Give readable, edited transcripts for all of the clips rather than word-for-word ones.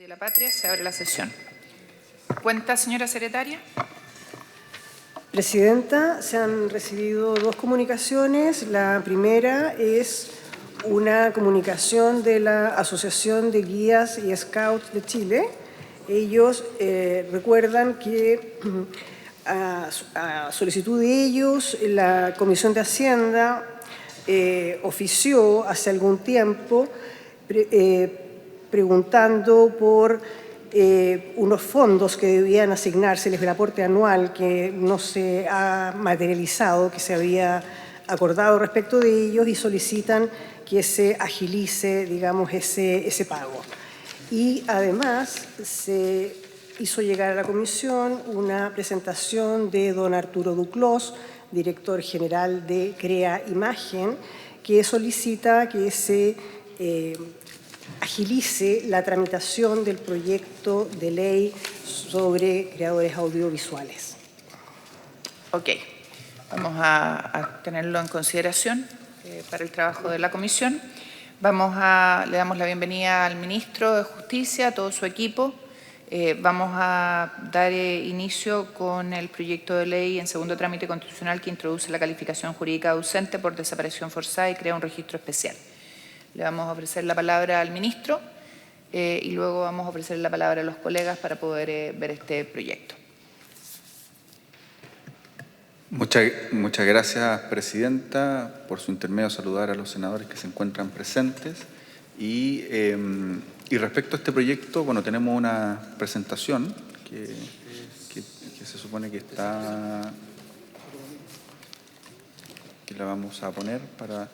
de la Patria, se abre la sesión. ¿Cuenta, señora secretaria? Presidenta, se han recibido dos comunicaciones. La primera es una comunicación de la Asociación de Guías y Scouts de Chile. Ellos recuerdan que a solicitud de ellos, la Comisión de Hacienda ofició hace algún tiempo preguntando por unos fondos que debían asignárseles del aporte anual que no se ha materializado, que se había acordado respecto de ellos, y solicitan que se agilice, digamos, ese pago. Y además se hizo llegar a la comisión una presentación de don Arturo Duclos, director general de CREA Imagen, que solicita que se agilice la tramitación del proyecto de ley sobre creadores audiovisuales. Ok, vamos a tenerlo en consideración para el trabajo de la comisión. Le damos la bienvenida al ministro de Justicia, a todo su equipo. Vamos a dar inicio con el proyecto de ley en segundo trámite constitucional que introduce la calificación jurídica ausente por desaparición forzada y crea un registro especial. Le vamos a ofrecer la palabra al ministro y luego vamos a ofrecer la palabra a los colegas para poder ver este proyecto. Muchas gracias, presidenta. Por su intermedio, saludar a los senadores que se encuentran presentes. Y respecto a este proyecto, bueno, tenemos una presentación que se supone que la vamos a poner para...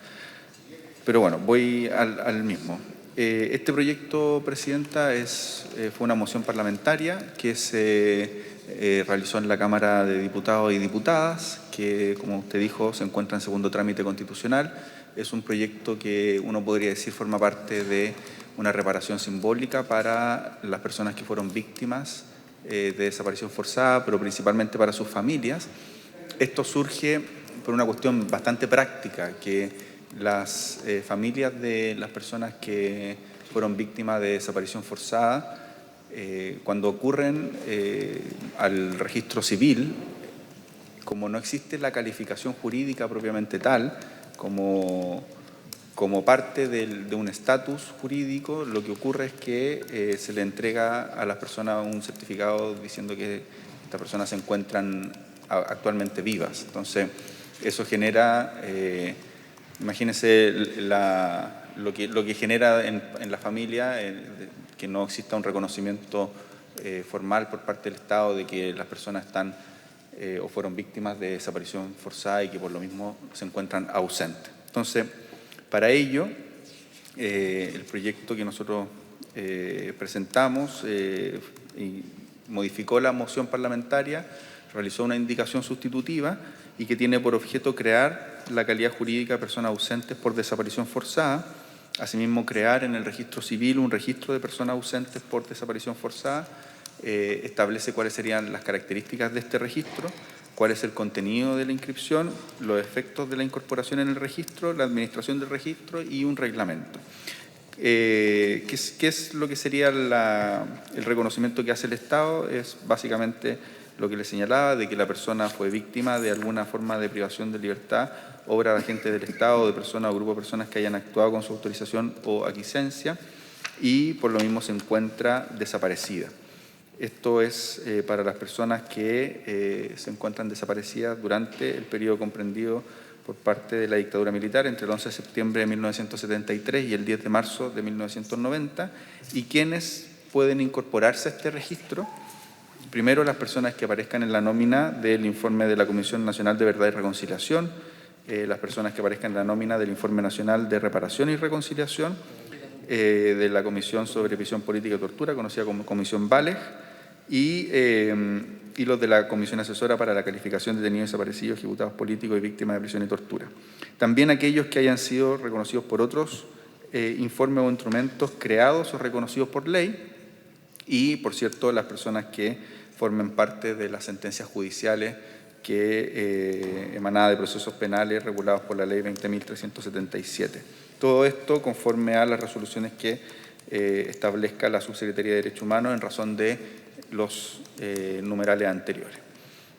Pero bueno, voy al mismo. Este proyecto, presidenta, fue una moción parlamentaria que se realizó en la Cámara de Diputados y Diputadas, que, como usted dijo, se encuentra en segundo trámite constitucional. Es un proyecto que uno podría decir forma parte de una reparación simbólica para las personas que fueron víctimas de desaparición forzada, pero principalmente para sus familias. Esto surge por una cuestión bastante práctica, que las familias de las personas que fueron víctimas de desaparición forzada, cuando ocurren al registro civil, como no existe la calificación jurídica propiamente tal, como parte de un estatus jurídico, lo que ocurre es que se le entrega a las personas un certificado diciendo que estas personas se encuentran actualmente vivas. Entonces, eso genera... Imagínense lo que genera en la familia que no exista un reconocimiento formal por parte del Estado de que las personas están o fueron víctimas de desaparición forzada y que por lo mismo se encuentran ausentes. Entonces, para ello, el proyecto que nosotros presentamos modificó la moción parlamentaria, realizó una indicación sustitutiva y que tiene por objeto crear la calidad jurídica de personas ausentes por desaparición forzada, asimismo crear en el registro civil un registro de personas ausentes por desaparición forzada, establece cuáles serían las características de este registro, cuál es el contenido de la inscripción, los efectos de la incorporación en el registro, la administración del registro y un reglamento. ¿Qué es lo que sería el reconocimiento que hace el Estado? Es básicamente lo que le señalaba, de que la persona fue víctima de alguna forma de privación de libertad, obra de agentes del Estado, de personas o grupo de personas que hayan actuado con su autorización o aquiescencia y por lo mismo se encuentra desaparecida. Esto es para las personas que se encuentran desaparecidas durante el periodo comprendido por parte de la dictadura militar entre el 11 de septiembre de 1973 y el 10 de marzo de 1990 y quienes pueden incorporarse a este registro. Primero, las personas que aparezcan en la nómina del informe de la Comisión Nacional de Verdad y Reconciliación, las personas que aparezcan en la nómina del Informe Nacional de Reparación y Reconciliación, de la Comisión sobre Prisión Política y Tortura, conocida como Comisión Valeg, y los de la Comisión Asesora para la Calificación de Detenidos Desaparecidos, Ejecutados Políticos y Víctimas de Prisión y Tortura. También aquellos que hayan sido reconocidos por otros informes o instrumentos creados o reconocidos por ley, y, por cierto, las personas que formen parte de las sentencias judiciales que emanadas de procesos penales regulados por la Ley 20.377. Todo esto conforme a las resoluciones que establezca la Subsecretaría de Derechos Humanos en razón de los numerales anteriores.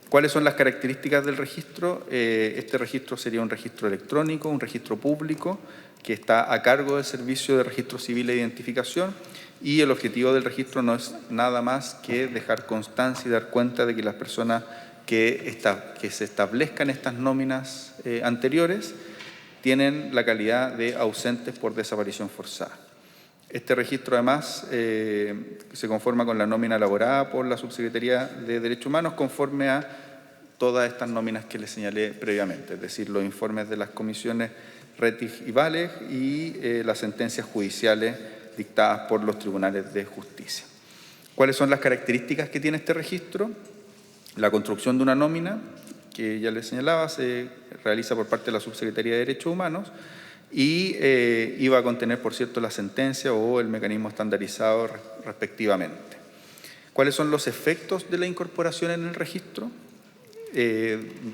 ¿Cuáles son las características del registro? Este registro sería un registro electrónico, un registro público que está a cargo del Servicio de Registro Civil e Identificación, y el objetivo del registro no es nada más que dejar constancia y dar cuenta de que las personas que se establezcan estas nóminas anteriores tienen la calidad de ausentes por desaparición forzada. Este registro además se conforma con la nómina elaborada por la Subsecretaría de Derechos Humanos conforme a todas estas nóminas que les señalé previamente, es decir, los informes de las comisiones RETIG y VALEG y las sentencias judiciales dictadas por los tribunales de justicia. ¿Cuáles son las características que tiene este registro? La construcción de una nómina, que ya les señalaba, se realiza por parte de la Subsecretaría de Derechos Humanos y iba a contener, por cierto, la sentencia o el mecanismo estandarizado respectivamente. ¿Cuáles son los efectos de la incorporación en el registro?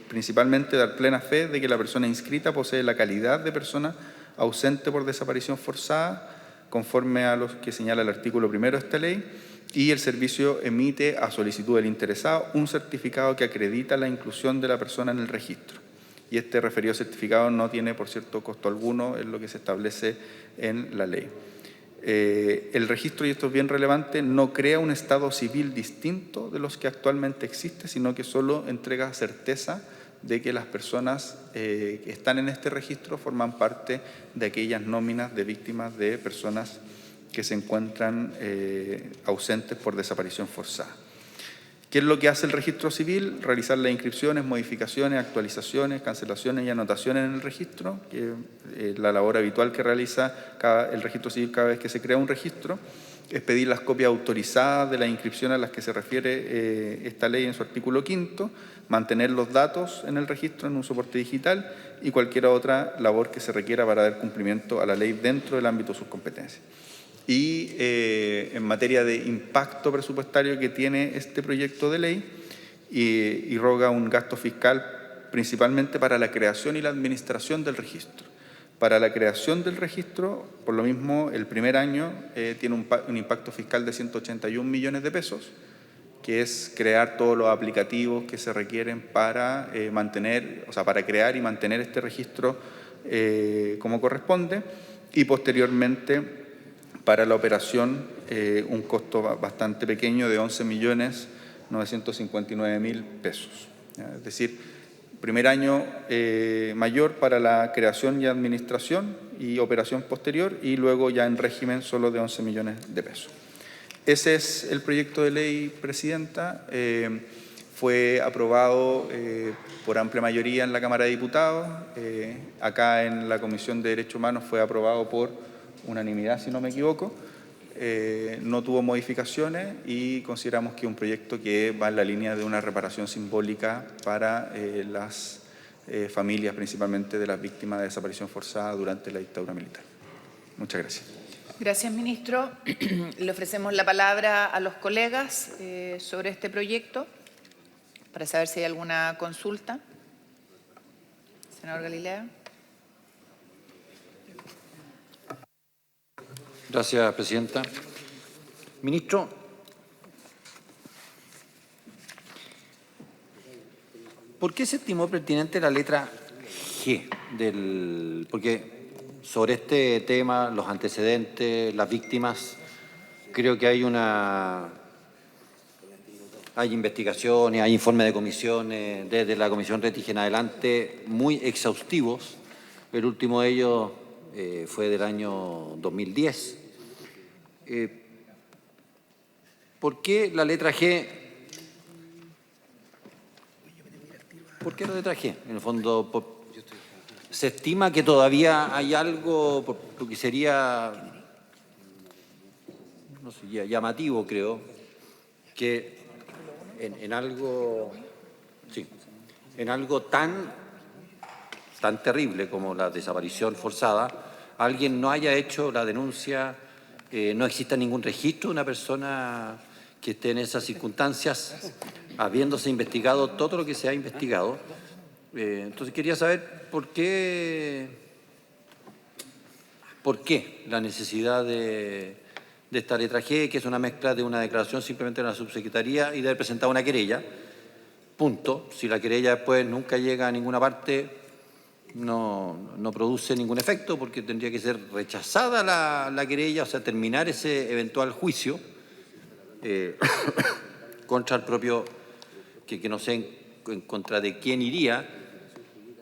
Principalmente dar plena fe de que la persona inscrita posee la calidad de persona ausente por desaparición forzada, conforme a los que señala el artículo 1 de esta ley, y el servicio emite a solicitud del interesado un certificado que acredita la inclusión de la persona en el registro. Y este referido certificado no tiene, por cierto, costo alguno, es lo que se establece en la ley. El registro, y esto es bien relevante, no crea un estado civil distinto de los que actualmente existe, sino que solo entrega certeza de que las personas que están en este registro forman parte de aquellas nóminas de víctimas de personas que se encuentran ausentes por desaparición forzada. ¿Qué es lo que hace el registro civil? Realizar las inscripciones, modificaciones, actualizaciones, cancelaciones y anotaciones en el registro, que es la labor habitual que realiza el registro civil cada vez que se crea un registro. Es pedir las copias autorizadas de las inscripciones a las que se refiere esta ley en su artículo 5, mantener los datos en el registro en un soporte digital y cualquier otra labor que se requiera para dar cumplimiento a la ley dentro del ámbito de sus competencias. Y en materia de impacto presupuestario que tiene este proyecto de ley, irroga un gasto fiscal principalmente para la creación y la administración del registro. Para la creación del registro, por lo mismo, el primer año tiene un impacto fiscal de 181 millones de pesos, que es crear todos los aplicativos que se requieren para para crear y mantener este registro como corresponde, y posteriormente para la operación un costo bastante pequeño de 11.959.000 pesos. Es decir, primer año mayor para la creación y administración y operación posterior, y luego ya en régimen solo de 11 millones de pesos. Ese es el proyecto de ley, Presidenta. Fue aprobado por amplia mayoría en la Cámara de Diputados. Acá en la Comisión de Derechos Humanos fue aprobado por unanimidad, si no me equivoco. No tuvo modificaciones y consideramos que es un proyecto que va en la línea de una reparación simbólica para las familias, principalmente de las víctimas de desaparición forzada durante la dictadura militar. Muchas gracias. Gracias, ministro. Le ofrecemos la palabra a los colegas sobre este proyecto para saber si hay alguna consulta. Senador Galilea. Gracias, Presidenta. Ministro, ¿por qué se estimó pertinente la letra G porque sobre este tema, los antecedentes, las víctimas, creo que hay investigaciones, hay informes de comisiones, desde la Comisión RETIG en adelante, muy exhaustivos. El último de ellos fue del año 2010. ¿Por qué la letra G? ¿Por qué la letra G? En el fondo, se estima que todavía hay algo, porque sería, no sé, llamativo, creo, que en algo tan terrible como la desaparición forzada, alguien no haya hecho la denuncia, no exista ningún registro de una persona que esté en esas circunstancias, habiéndose investigado todo lo que se ha investigado. Entonces quería saber por qué la necesidad de de esta letra G, que es una mezcla de una declaración simplemente de la subsecretaría y de haber presentado una querella. Punto. Si la querella después nunca llega a ninguna parte, no produce ningún efecto, porque tendría que ser rechazada la querella, o sea, terminar ese eventual juicio contra el propio, que no sé en contra de quién iría,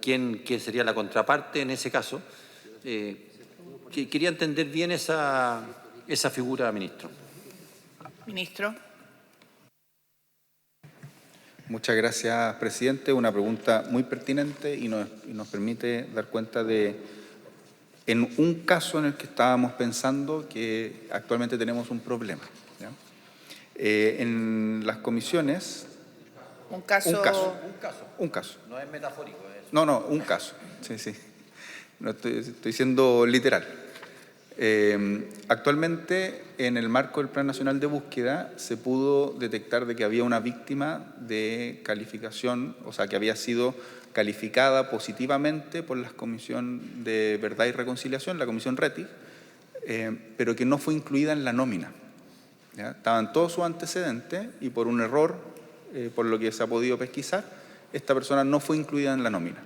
quién sería la contraparte en ese caso. Quería entender bien esa figura, ministro. Ministro. Muchas gracias, presidente. Una pregunta muy pertinente y nos permite dar cuenta en un caso en el que estábamos pensando que actualmente tenemos un problema, ¿ya? En las comisiones... Un caso. No es metafórico. No, un caso. Sí. No estoy siendo literal. Actualmente, en el marco del Plan Nacional de Búsqueda, se pudo detectar de que había una víctima de calificación, o sea, que había sido calificada positivamente por la Comisión de Verdad y Reconciliación, la Comisión RETI, pero que no fue incluida en la nómina, ¿ya? Estaban todos sus antecedentes y por un error, por lo que se ha podido pesquisar, esta persona no fue incluida en la nómina.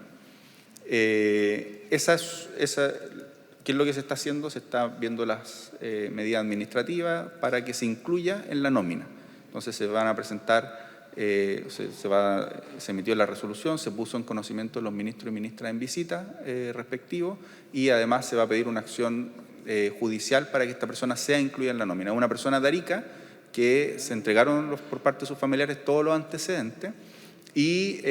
¿Qué es lo que se está haciendo? Se está viendo las medidas administrativas para que se incluya en la nómina. Entonces se van a presentar, se emitió la resolución, se puso en conocimiento de los ministros y ministras en visita respectivos y además se va a pedir una acción judicial para que esta persona sea incluida en la nómina. Una persona de Arica que se entregaron por parte de sus familiares todos los antecedentes y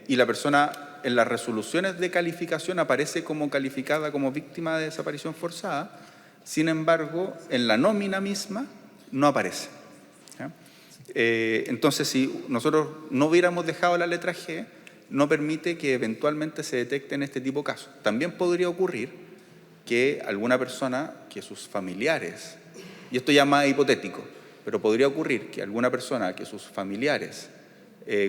la persona en las resoluciones de calificación aparece como calificada como víctima de desaparición forzada, sin embargo, en la nómina misma no aparece, ¿ya? Entonces, si nosotros no hubiéramos dejado la letra G, no permite que eventualmente se detecten este tipo de casos. También podría ocurrir que alguna persona, que sus familiares, y esto ya más hipotético, pero podría ocurrir que alguna persona que sus familiares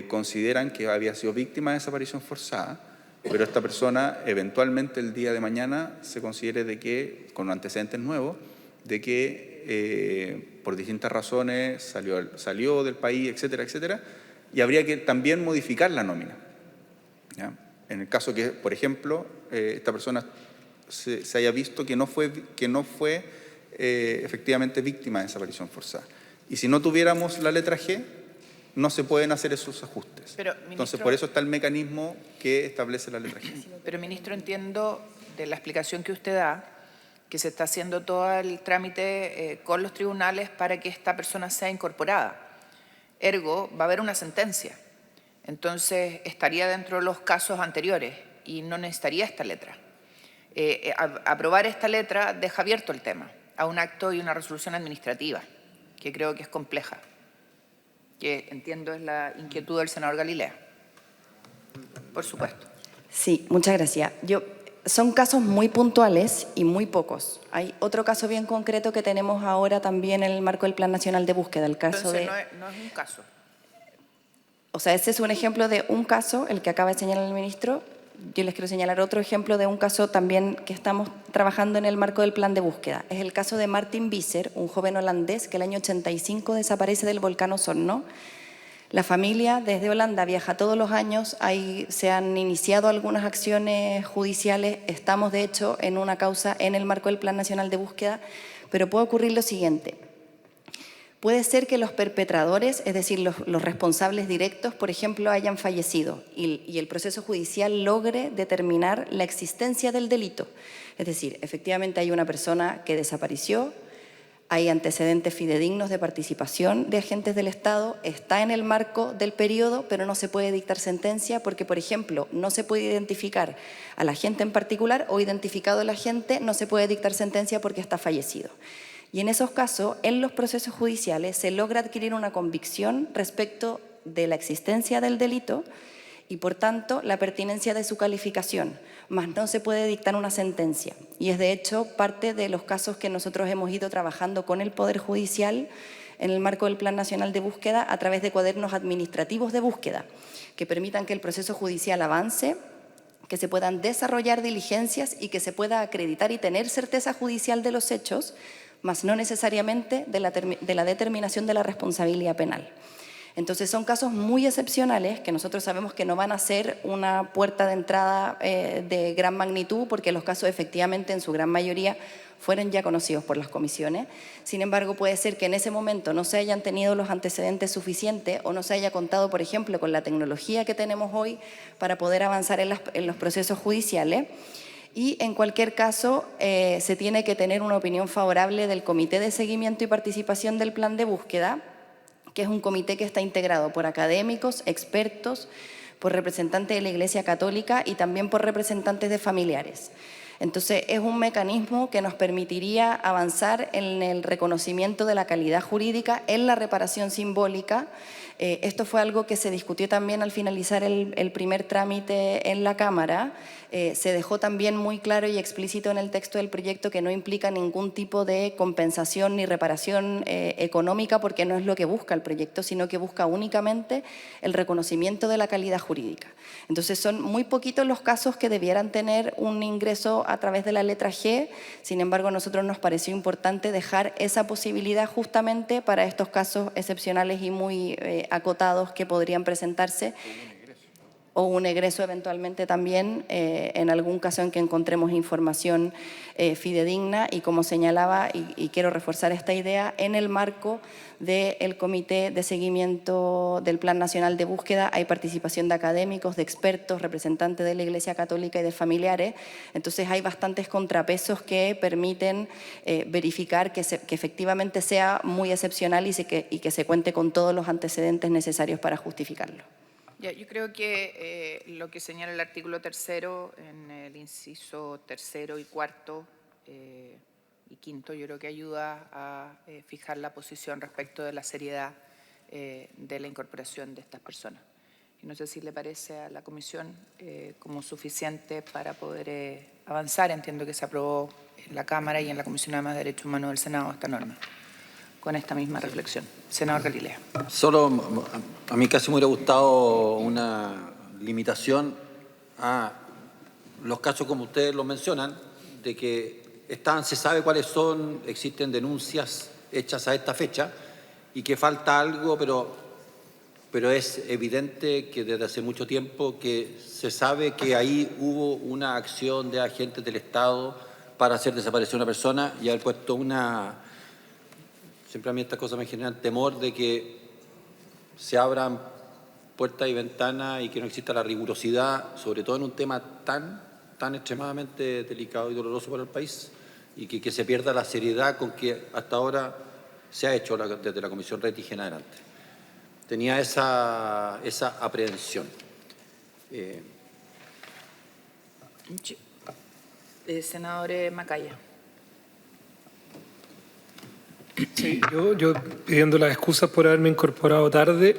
consideran que había sido víctima de desaparición forzada, pero esta persona eventualmente el día de mañana se considere de que, con antecedentes nuevos, de que por distintas razones salió del país, etcétera, etcétera, y habría que también modificar la nómina, ¿ya? En el caso que, por ejemplo, esta persona se haya visto que no fue efectivamente víctima de desaparición forzada. Y si no tuviéramos la letra G, no se pueden hacer esos ajustes. Pero, ministro, entonces, por eso está el mecanismo que establece la letra G. Pero, ministro, entiendo de la explicación que usted da que se está haciendo todo el trámite con los tribunales para que esta persona sea incorporada. Ergo, va a haber una sentencia. Entonces, estaría dentro de los casos anteriores y no necesitaría esta letra. Aprobar esta letra deja abierto el tema a un acto y una resolución administrativa, que creo que es compleja, que entiendo es la inquietud del senador Galilea. Por supuesto. Sí, muchas gracias. Son casos muy puntuales y muy pocos. Hay otro caso bien concreto que tenemos ahora también en el marco del Plan Nacional de Búsqueda, el caso Entonces, no es un caso. O sea, ese es un ejemplo de un caso, el que acaba de señalar el ministro. Yo les quiero señalar otro ejemplo de un caso también que estamos trabajando en el marco del plan de búsqueda. Es el caso de Martin Visser, un joven holandés que el año 85 desaparece del volcán Osorno. La familia desde Holanda viaja todos los años, ahí se han iniciado algunas acciones judiciales, estamos de hecho en una causa en el marco del Plan Nacional de Búsqueda, pero puede ocurrir lo siguiente. Puede ser que los perpetradores, es decir, los responsables directos, por ejemplo, hayan fallecido y el proceso judicial logre determinar la existencia del delito. Es decir, efectivamente hay una persona que desapareció, hay antecedentes fidedignos de participación de agentes del Estado, está en el marco del periodo, pero no se puede dictar sentencia porque, por ejemplo, no se puede identificar al agente en particular o identificado el agente, no se puede dictar sentencia porque está fallecido. Y en esos casos, en los procesos judiciales, se logra adquirir una convicción respecto de la existencia del delito y, por tanto, la pertinencia de su calificación, mas no se puede dictar una sentencia. Y es, de hecho, parte de los casos que nosotros hemos ido trabajando con el Poder Judicial en el marco del Plan Nacional de Búsqueda a través de cuadernos administrativos de búsqueda que permitan que el proceso judicial avance, que se puedan desarrollar diligencias y que se pueda acreditar y tener certeza judicial de los hechos más no necesariamente de la determinación de la responsabilidad penal. Entonces son casos muy excepcionales que nosotros sabemos que no van a ser una puerta de entrada de gran magnitud, porque los casos efectivamente en su gran mayoría fueron ya conocidos por las comisiones. Sin embargo, puede ser que en ese momento no se hayan tenido los antecedentes suficientes o no se haya contado, por ejemplo, con la tecnología que tenemos hoy para poder avanzar en los procesos judiciales. Y en cualquier caso, se tiene que tener una opinión favorable del Comité de Seguimiento y Participación del Plan de Búsqueda, que es un comité que está integrado por académicos, expertos, por representantes de la Iglesia Católica y también por representantes de familiares. Entonces, es un mecanismo que nos permitiría avanzar en el reconocimiento de la calidad jurídica, en la reparación simbólica. Esto fue algo que se discutió también al finalizar el primer trámite en la Cámara. Se dejó también muy claro y explícito en el texto del proyecto que no implica ningún tipo de compensación ni reparación económica, porque no es lo que busca el proyecto, sino que busca únicamente el reconocimiento de la calidad jurídica. Entonces son muy poquitos los casos que debieran tener un ingreso a través de la letra G. Sin embargo, a nosotros nos pareció importante dejar esa posibilidad justamente para estos casos excepcionales y muy acotados que podrían presentarse, o un egreso eventualmente también en algún caso en que encontremos información fidedigna, y como señalaba, y quiero reforzar esta idea, en el marco del Comité de Seguimiento del Plan Nacional de Búsqueda hay participación de académicos, de expertos, representantes de la Iglesia Católica y de familiares. Entonces hay bastantes contrapesos que permiten verificar que efectivamente sea muy excepcional y que se cuente con todos los antecedentes necesarios para justificarlo. Ya, yo creo que lo que señala el artículo 3º en el inciso 3º y 4º y 5º, yo creo que ayuda a fijar la posición respecto de la seriedad de la incorporación de estas personas. Y no sé si le parece a la comisión como suficiente para poder avanzar. Entiendo que se aprobó en la Cámara y en la Comisión de Derechos Humanos del Senado esta norma, con esta misma reflexión. Senador Galilea. Solo a mí casi me hubiera gustado una limitación a los casos como ustedes lo mencionan, de que se sabe cuáles son, existen denuncias hechas a esta fecha y que falta algo, pero es evidente que desde hace mucho tiempo que se sabe que ahí hubo una acción de agentes del Estado para hacer desaparecer una persona y haber puesto siempre a mí estas cosas me generan temor de que se abran puertas y ventanas y que no exista la rigurosidad, sobre todo en un tema tan extremadamente delicado y doloroso para el país, y que se pierda la seriedad con que hasta ahora se ha hecho desde la Comisión Rettig en adelante. Tenía esa aprehensión. Senador Macaya. Sí, yo pidiendo las excusas por haberme incorporado tarde,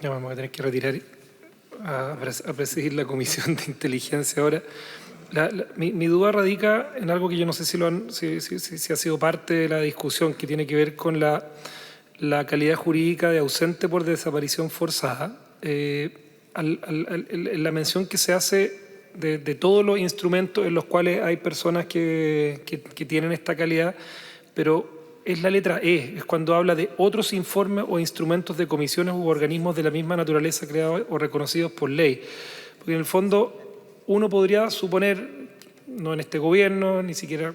ya vamos a tener que retirar a presidir la Comisión de Inteligencia ahora. Mi duda radica en algo que yo no sé si ha sido parte de la discusión, que tiene que ver con la calidad jurídica de ausente por desaparición forzada. La mención que se hace de todos los instrumentos en los cuales hay personas que tienen esta calidad, pero es la letra E, es cuando habla de otros informes o instrumentos de comisiones u organismos de la misma naturaleza creados o reconocidos por ley. Porque en el fondo uno podría suponer, no en este gobierno, ni siquiera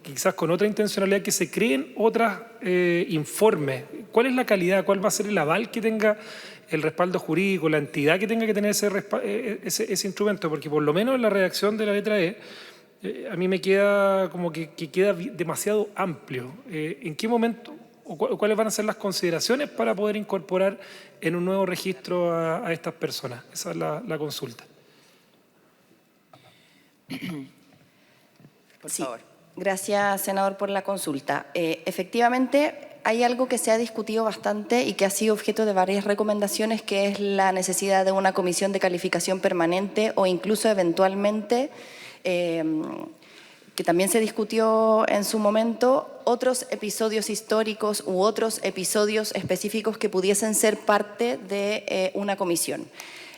quizás con otra intencionalidad, que se creen otros informes. ¿Cuál es la calidad? ¿Cuál va a ser el aval que tenga el respaldo jurídico, la entidad que tenga que tener ese instrumento? Porque por lo menos en la redacción de la letra E, a mí me queda como que queda demasiado amplio. ¿En qué momento o cuáles van a ser las consideraciones para poder incorporar en un nuevo registro a estas personas? Esa es la consulta. Por favor. Gracias, senador, por la consulta. Efectivamente, hay algo que se ha discutido bastante y que ha sido objeto de varias recomendaciones, que es la necesidad de una comisión de calificación permanente o incluso eventualmente, que también se discutió en su momento, otros episodios históricos u otros episodios específicos que pudiesen ser parte de una comisión.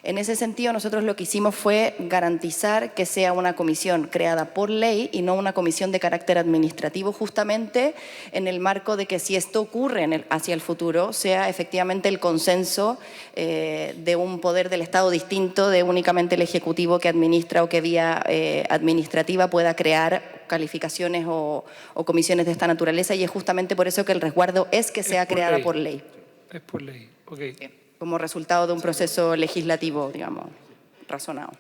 En ese sentido, nosotros lo que hicimos fue garantizar que sea una comisión creada por ley y no una comisión de carácter administrativo, justamente en el marco de que si esto ocurre hacia el futuro, sea efectivamente el consenso de un poder del Estado distinto de únicamente el Ejecutivo que administra o que vía administrativa pueda crear calificaciones o comisiones de esta naturaleza, y es justamente por eso que el resguardo es que sea creada por ley. Es por ley, ok. Como resultado de un proceso legislativo, digamos, razonado.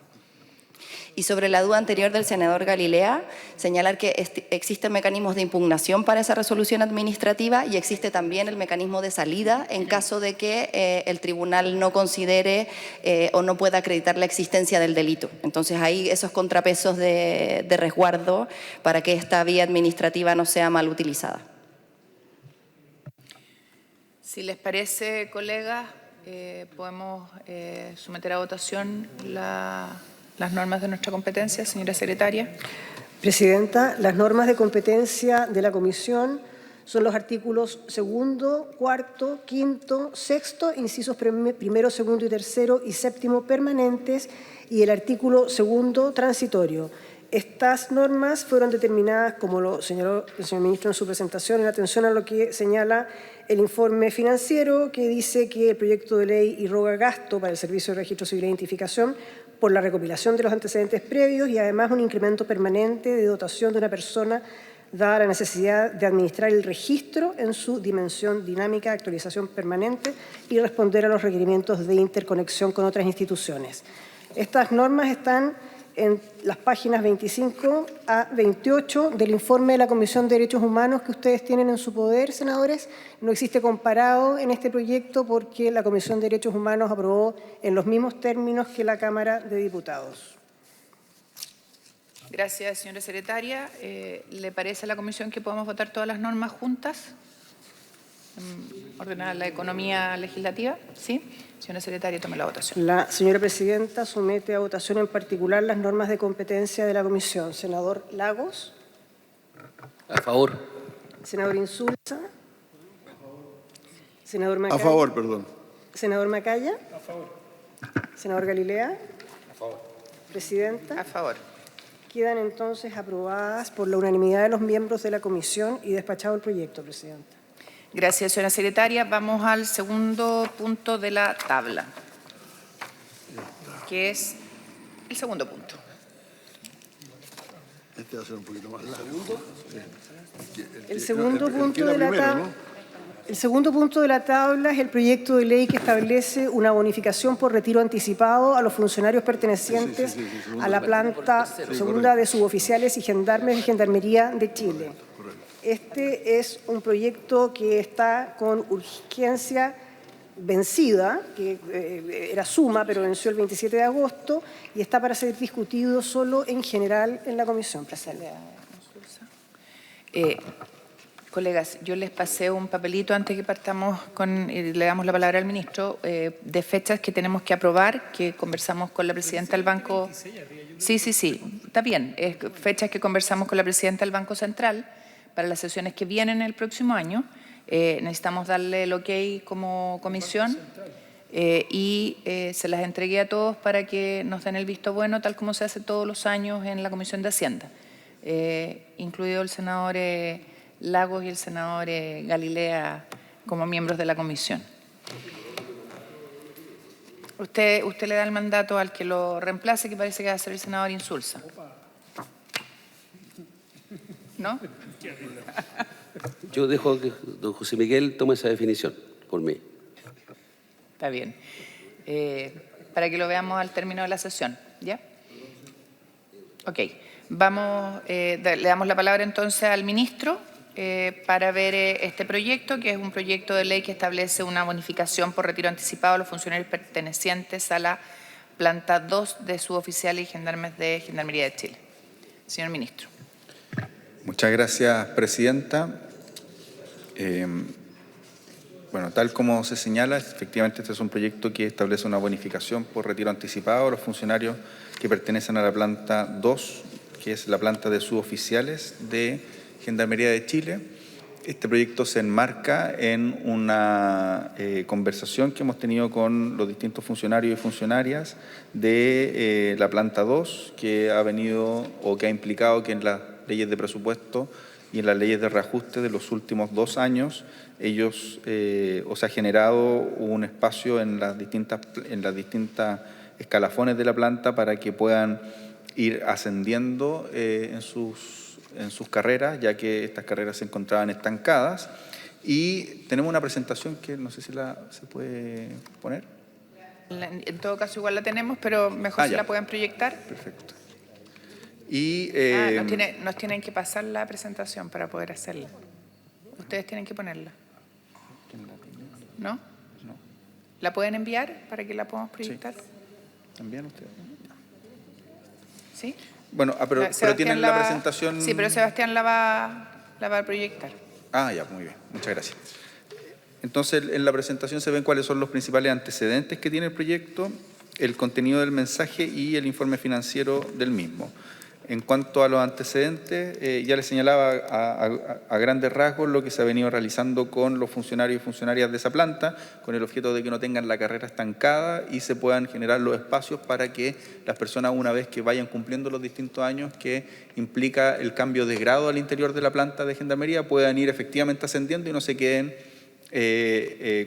Y sobre la duda anterior del senador Galilea, señalar que existen mecanismos de impugnación para esa resolución administrativa y existe también el mecanismo de salida en caso de que el tribunal no considere o no pueda acreditar la existencia del delito. Entonces hay esos contrapesos de resguardo para que esta vía administrativa no sea mal utilizada. Si les parece, colegas, podemos someter a votación las normas de nuestra competencia, señora secretaria. Presidenta, las normas de competencia de la Comisión son los artículos 2º, 4º, 5º, 6º, incisos 1º, 2º y 3º y 7º permanentes y el artículo 2º transitorio. Estas normas fueron determinadas, como lo señaló el señor ministro en su presentación, en atención a lo que señala el informe financiero, que dice que el proyecto de ley irroga gasto para el Servicio de Registro Civil e Identificación por la recopilación de los antecedentes previos y además un incremento permanente de dotación de una persona dada la necesidad de administrar el registro en su dimensión dinámica, actualización permanente y responder a los requerimientos de interconexión con otras instituciones. Estas normas están en las páginas 25 a 28 del informe de la Comisión de Derechos Humanos que ustedes tienen en su poder, senadores. No existe comparado en este proyecto porque la Comisión de Derechos Humanos aprobó en los mismos términos que la Cámara de Diputados. Gracias, señora secretaria. ¿Le parece a la comisión que podamos votar todas las normas juntas? ¿Ordenar la economía legislativa? ¿Sí? Señora secretaria, tome la votación. La señora presidenta somete a votación en particular las normas de competencia de la comisión. Senador Lagos. A favor. Senador Insulza. Senador Macaya. A favor, perdón. Senador Macaya. A favor. Senador Galilea. A favor. Presidenta. A favor. Quedan entonces aprobadas por la unanimidad de los miembros de la comisión y despachado el proyecto, presidenta. Gracias, señora secretaria. Vamos al segundo punto de la tabla, que es el segundo punto. Este va a ser un poquito más largo. El segundo punto de la tabla. El segundo punto de la tabla es el proyecto de ley que establece una bonificación por retiro anticipado a los funcionarios pertenecientes a la planta segunda de suboficiales y gendarmes de Gendarmería de Chile. Este es un proyecto que está con urgencia vencida, que era suma, pero venció el 27 de agosto, y está para ser discutido solo en general en la comisión. Colegas, yo les pasé un papelito antes que partamos y le damos la palabra al ministro de fechas que tenemos que aprobar, que conversamos con la presidenta del Banco. Sí, está bien. Es fechas que conversamos con la presidenta del Banco Central para las sesiones que vienen el próximo año. Necesitamos darle el ok como comisión y se las entregué a todos para que nos den el visto bueno, tal como se hace todos los años en la Comisión de Hacienda, incluido el senador Lagos y el senador Galilea como miembros de la comisión. Usted le da el mandato al que lo reemplace, que parece que va a ser el senador Insulza. ¿No? Yo dejo que don José Miguel tome esa definición por mí. Está bien. Para que lo veamos al término de la sesión, ¿ya? Ok. Le damos la palabra entonces al ministro para ver este proyecto, que es un proyecto de ley que establece una bonificación por retiro anticipado a los funcionarios pertenecientes a la planta 2 de suboficiales y gendarmes de Gendarmería de Chile. Señor ministro. Muchas gracias, presidenta. Bueno, tal como se señala, efectivamente este es un proyecto que establece una bonificación por retiro anticipado a los funcionarios que pertenecen a la planta 2, que es la planta de suboficiales de Gendarmería de Chile. Este proyecto se enmarca en una conversación que hemos tenido con los distintos funcionarios y funcionarias de la planta 2, que ha venido o que ha implicado que en las leyes de presupuesto y en las leyes de reajuste de los últimos 2 años ellos o se ha generado un espacio en las distintas escalafones de la planta para que puedan ir ascendiendo en sus carreras, ya que estas carreras se encontraban estancadas. Y tenemos una presentación que no sé si se puede poner. En todo caso igual la tenemos, pero mejor si ya. la pueden proyectar. Perfecto. Y, Nos tienen que pasar la presentación para poder hacerla. Ustedes tienen que ponerla. ¿No? No. ¿La pueden enviar para que la podamos proyectar? ¿También ustedes? ¿Sí? Bueno, pero tienen la presentación. Sí, pero Sebastián la va a proyectar. Ya, muy bien. Muchas gracias. Entonces, en la presentación se ven cuáles son los principales antecedentes que tiene el proyecto, el contenido del mensaje y el informe financiero del mismo. En cuanto a los antecedentes, ya les señalaba a grandes rasgos lo que se ha venido realizando con los funcionarios y funcionarias de esa planta, con el objeto de que no tengan la carrera estancada y se puedan generar los espacios para que las personas, una vez que vayan cumpliendo los distintos años que implica el cambio de grado al interior de la planta de Gendarmería, puedan ir efectivamente ascendiendo y no se queden,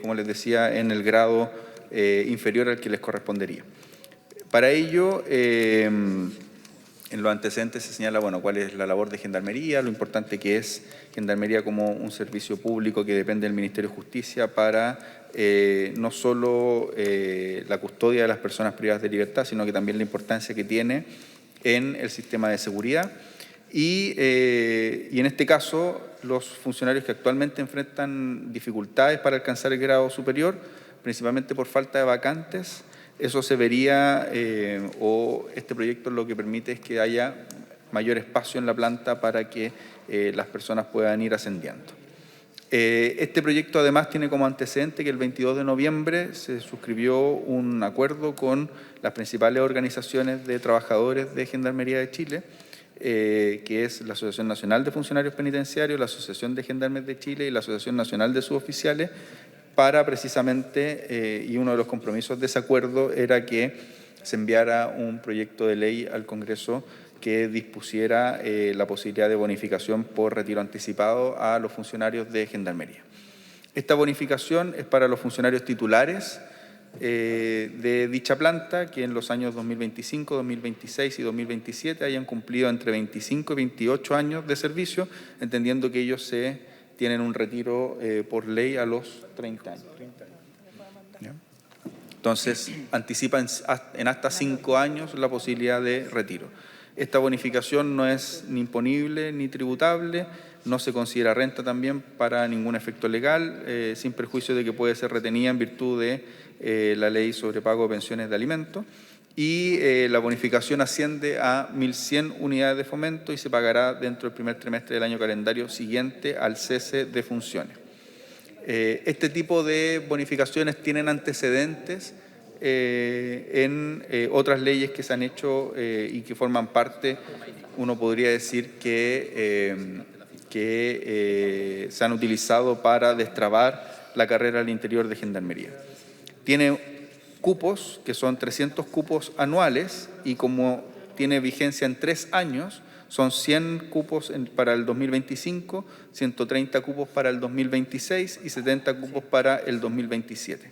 como les decía, en el grado inferior al que les correspondería. Para ello, en los antecedentes se señala, cuál es la labor de Gendarmería, lo importante que es Gendarmería como un servicio público que depende del Ministerio de Justicia para no solo la custodia de las personas privadas de libertad, sino que también la importancia que tiene en el sistema de seguridad. Y en este caso, los funcionarios que actualmente enfrentan dificultades para alcanzar el grado superior, principalmente por falta de vacantes, eso se vería, o este proyecto lo que permite es que haya mayor espacio en la planta para que las personas puedan ir ascendiendo. Este proyecto además tiene como antecedente que el 22 de noviembre se suscribió un acuerdo con las principales organizaciones de trabajadores de Gendarmería de Chile, que es la Asociación Nacional de Funcionarios Penitenciarios, la Asociación de Gendarmes de Chile y la Asociación Nacional de Suboficiales, para precisamente, y uno de los compromisos de ese acuerdo era que se enviara un proyecto de ley al Congreso que dispusiera la posibilidad de bonificación por retiro anticipado a los funcionarios de Gendarmería. Esta bonificación es para los funcionarios titulares de dicha planta que en los años 2025, 2026 y 2027 hayan cumplido entre 25 y 28 años de servicio, entendiendo que ellos tienen un retiro por ley a los 30 años. ¿Ya? Entonces, anticipan en hasta 5 años la posibilidad de retiro. Esta bonificación no es ni imponible ni tributable, no se considera renta también para ningún efecto legal, sin perjuicio de que puede ser retenida en virtud de la ley sobre pago de pensiones de alimentos. Y la bonificación asciende a 1.100 unidades de fomento y se pagará dentro del primer trimestre del año calendario siguiente al cese de funciones. Este tipo de bonificaciones tienen antecedentes en otras leyes que se han hecho y que forman parte, uno podría decir que se han utilizado para destrabar la carrera al interior de Gendarmería. Tiene cupos, que son 300 cupos anuales, y como tiene vigencia en 3 años, son 100 cupos para el 2025, 130 cupos para el 2026 y 70 cupos para el 2027.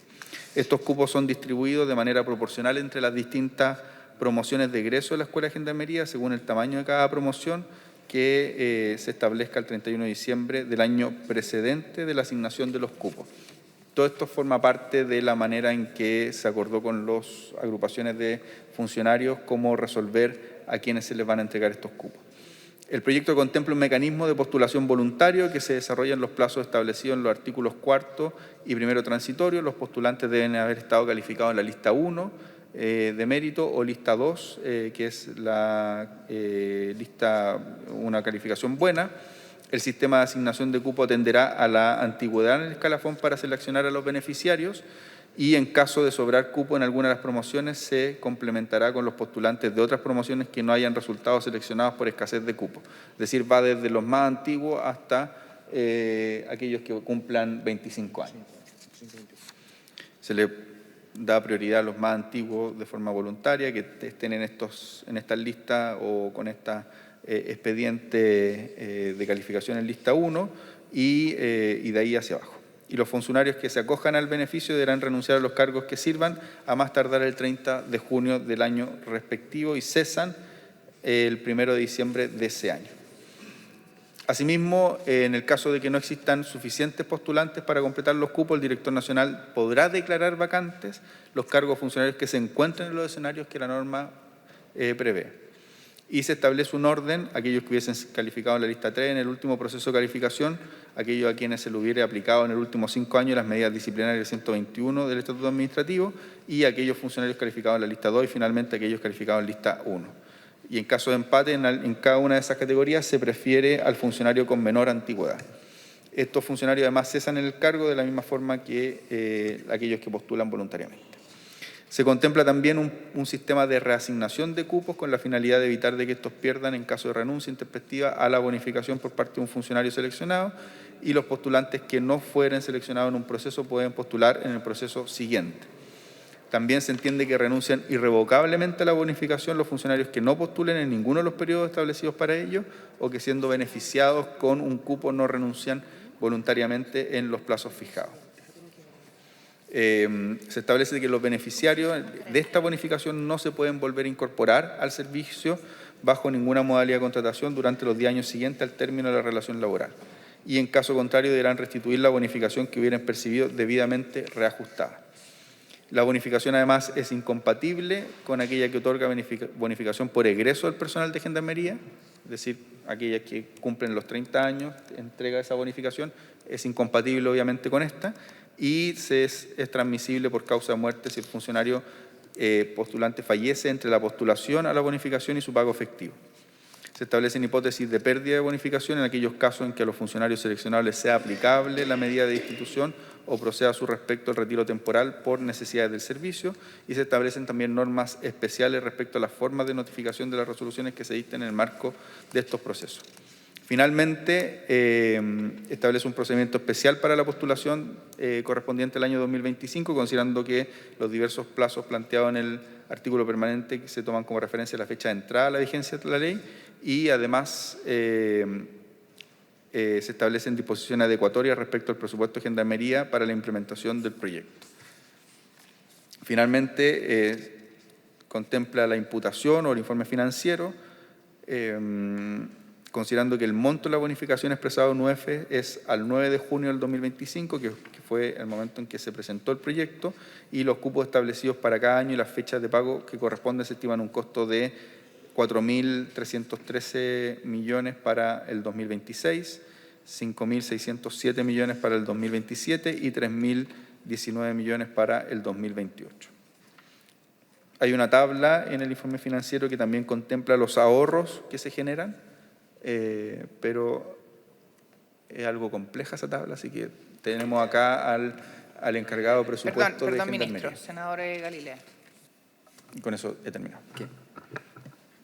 Estos cupos son distribuidos de manera proporcional entre las distintas promociones de egreso de la Escuela de Gendarmería, según el tamaño de cada promoción, que se establezca el 31 de diciembre del año precedente de la asignación de los cupos. Todo esto forma parte de la manera en que se acordó con las agrupaciones de funcionarios cómo resolver a quienes se les van a entregar estos cupos. El proyecto contempla un mecanismo de postulación voluntario que se desarrolla en los plazos establecidos en los artículos 4 y 1 transitorio. Los postulantes deben haber estado calificados en la lista 1 de mérito o lista 2, que es la lista, una calificación buena. El sistema de asignación de cupo atenderá a la antigüedad en el escalafón para seleccionar a los beneficiarios y en caso de sobrar cupo en alguna de las promociones se complementará con los postulantes de otras promociones que no hayan resultado seleccionados por escasez de cupo. Es decir, va desde los más antiguos hasta aquellos que cumplan 25 años. Se le da prioridad a los más antiguos de forma voluntaria, que estén en estas listas o con esta expediente de calificación en lista 1 y de ahí hacia abajo. Y los funcionarios que se acojan al beneficio deberán renunciar a los cargos que sirvan a más tardar el 30 de junio del año respectivo y cesan el 1 de diciembre de ese año. Asimismo, en el caso de que no existan suficientes postulantes para completar los cupos, el director nacional podrá declarar vacantes los cargos funcionarios que se encuentren en los escenarios que la norma prevé. Y se establece un orden, aquellos que hubiesen calificado en la lista 3 en el último proceso de calificación, aquellos a quienes se le hubiera aplicado en el último 5 años las medidas disciplinarias 121 del Estatuto Administrativo y aquellos funcionarios calificados en la lista 2 y finalmente aquellos calificados en lista 1. Y en caso de empate en cada una de esas categorías se prefiere al funcionario con menor antigüedad. Estos funcionarios además cesan en el cargo de la misma forma que aquellos que postulan voluntariamente. Se contempla también un sistema de reasignación de cupos con la finalidad de evitar de que estos pierdan en caso de renuncia intempestiva a la bonificación por parte de un funcionario seleccionado y los postulantes que no fueren seleccionados en un proceso pueden postular en el proceso siguiente. También se entiende que renuncian irrevocablemente a la bonificación los funcionarios que no postulen en ninguno de los periodos establecidos para ello o que siendo beneficiados con un cupo no renuncian voluntariamente en los plazos fijados. Se establece que los beneficiarios de esta bonificación no se pueden volver a incorporar al servicio bajo ninguna modalidad de contratación durante los 10 años siguientes al término de la relación laboral. Y en caso contrario deberán restituir la bonificación que hubieran percibido debidamente reajustada. La bonificación además es incompatible con aquella que otorga bonificación por egreso del personal de Gendarmería, es decir, aquellas que cumplen los 30 años, entrega esa bonificación, es incompatible obviamente con esta, y es transmisible por causa de muerte si el funcionario postulante fallece entre la postulación a la bonificación y su pago efectivo. Se establecen hipótesis de pérdida de bonificación en aquellos casos en que a los funcionarios seleccionables les sea aplicable la medida de destitución o proceda a su respecto el retiro temporal por necesidades del servicio, y se establecen también normas especiales respecto a las formas de notificación de las resoluciones que se dicten en el marco de estos procesos. Finalmente, establece un procedimiento especial para la postulación correspondiente al año 2025, considerando que los diversos plazos planteados en el artículo permanente que se toman como referencia a la fecha de entrada a la vigencia de la ley y además se establecen disposiciones adecuatorias respecto al presupuesto de Gendarmería para la implementación del proyecto. Finalmente, contempla la imputación o el informe financiero, considerando que el monto de la bonificación expresado en UF es al 9 de junio del 2025, que fue el momento en que se presentó el proyecto, y los cupos establecidos para cada año y las fechas de pago que corresponden se estiman un costo de 4.313 millones para el 2026, 5.607 millones para el 2027 y 3.019 millones para el 2028. Hay una tabla en el informe financiero que también contempla los ahorros que se generan, pero es algo compleja esa tabla, así que tenemos acá al encargado de presupuesto de Gendarmería. Ministro, senador Galilea. Y con eso he terminado. ¿Qué?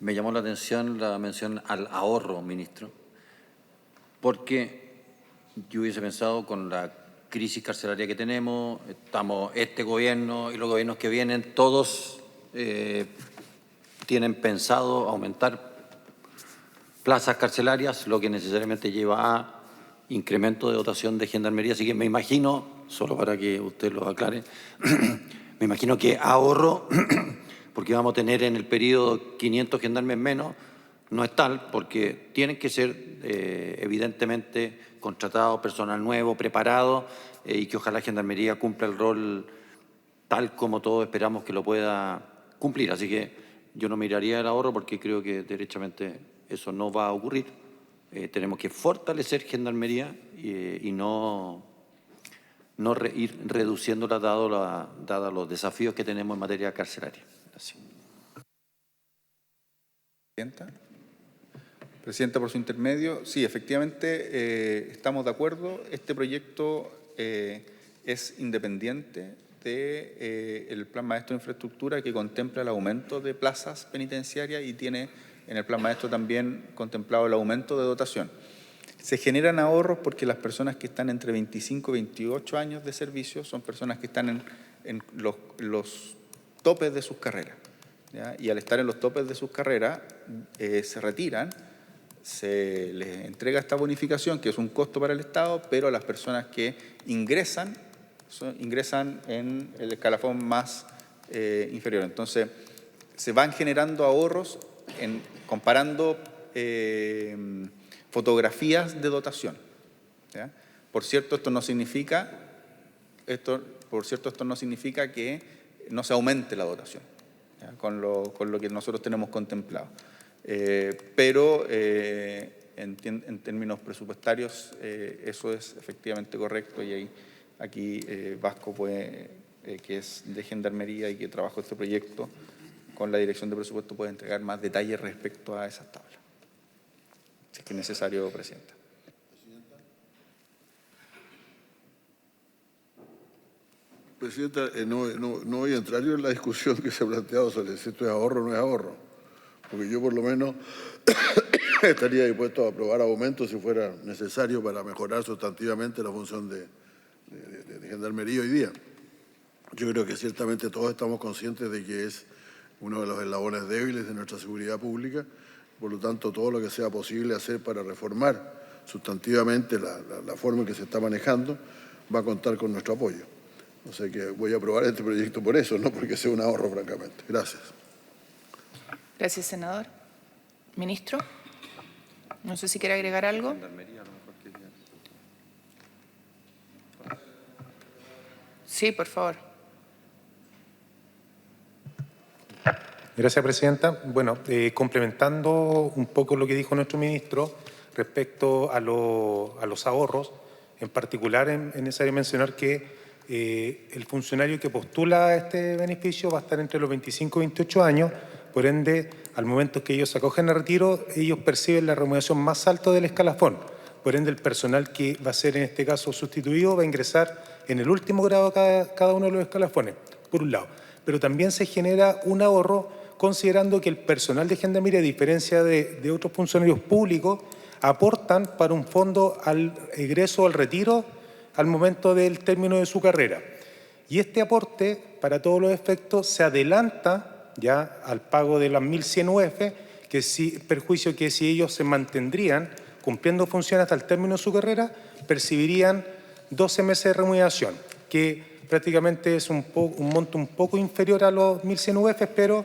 Me llamó la atención la mención al ahorro, ministro, porque yo hubiese pensado con la crisis carcelaria que tenemos, este gobierno y los gobiernos que vienen, todos tienen pensado aumentar plazas carcelarias, lo que necesariamente lleva a incremento de dotación de Gendarmería. Así que me imagino, solo para que usted lo aclare, me imagino que ahorro, porque vamos a tener en el periodo 500 gendarmes menos, no es tal, porque tienen que ser evidentemente contratados, personal nuevo, preparado, y que ojalá Gendarmería cumpla el rol tal como todos esperamos que lo pueda cumplir. Así que yo no miraría el ahorro porque creo que derechamente eso no va a ocurrir. Tenemos que fortalecer Gendarmería y no ir reduciéndola dado los desafíos que tenemos en materia carcelaria. Gracias. Presidenta, por su intermedio, sí, efectivamente estamos de acuerdo. Este proyecto es independiente del Plan Maestro de Infraestructura, que contempla el aumento de plazas penitenciarias y tiene en el Plan Maestro también contemplado el aumento de dotación. Se generan ahorros porque las personas que están entre 25 y 28 años de servicio son personas que están en los topes de sus carreras, ¿ya? Y al estar en los topes de sus carreras, se retiran, se les entrega esta bonificación, que es un costo para el Estado, pero a las personas que ingresan en el escalafón más inferior. Entonces, se van generando ahorros comparando fotografías de dotación, ¿ya? Por cierto, esto no significa que no se aumente la dotación, ¿ya? Con lo que nosotros tenemos contemplado. Pero en términos presupuestarios eso es efectivamente correcto, y aquí Vasco puede, que es de Gendarmería y que trabajó este proyecto con la Dirección de Presupuesto, puede entregar más detalles respecto a esas tablas, si es que es necesario, Presidenta. Presidenta, no voy a entrar yo en la discusión que se ha planteado sobre si esto es ahorro o no es ahorro, porque yo por lo menos estaría dispuesto a aprobar aumentos si fuera necesario para mejorar sustantivamente la función de Gendarmería hoy día. Yo creo que ciertamente todos estamos conscientes de que es uno de los eslabones débiles de nuestra seguridad pública, por lo tanto todo lo que sea posible hacer para reformar sustantivamente la forma en que se está manejando va a contar con nuestro apoyo. O sea que voy a aprobar este proyecto por eso, no porque sea un ahorro, francamente. Gracias. Gracias, senador. Ministro, no sé si quiere agregar algo. Sí, por favor. Gracias, Presidenta. Bueno, complementando un poco lo que dijo nuestro ministro respecto a los ahorros, en particular es necesario mencionar que el funcionario que postula este beneficio va a estar entre los 25 y 28 años, por ende, al momento que ellos se acogen a retiro, ellos perciben la remuneración más alta del escalafón. Por ende, el personal que va a ser en este caso sustituido va a ingresar en el último grado cada uno de los escalafones, por un lado. Pero también se genera un ahorro considerando que el personal de Gendarmería, a diferencia de otros funcionarios públicos, aportan para un fondo al egreso o al retiro al momento del término de su carrera. Y este aporte, para todos los efectos, se adelanta ya al pago de las 1.100 UF, que perjuicio que si ellos se mantendrían cumpliendo funciones hasta el término de su carrera, percibirían 12 meses de remuneración, que prácticamente es un monto un poco inferior a los 1.100 UF, pero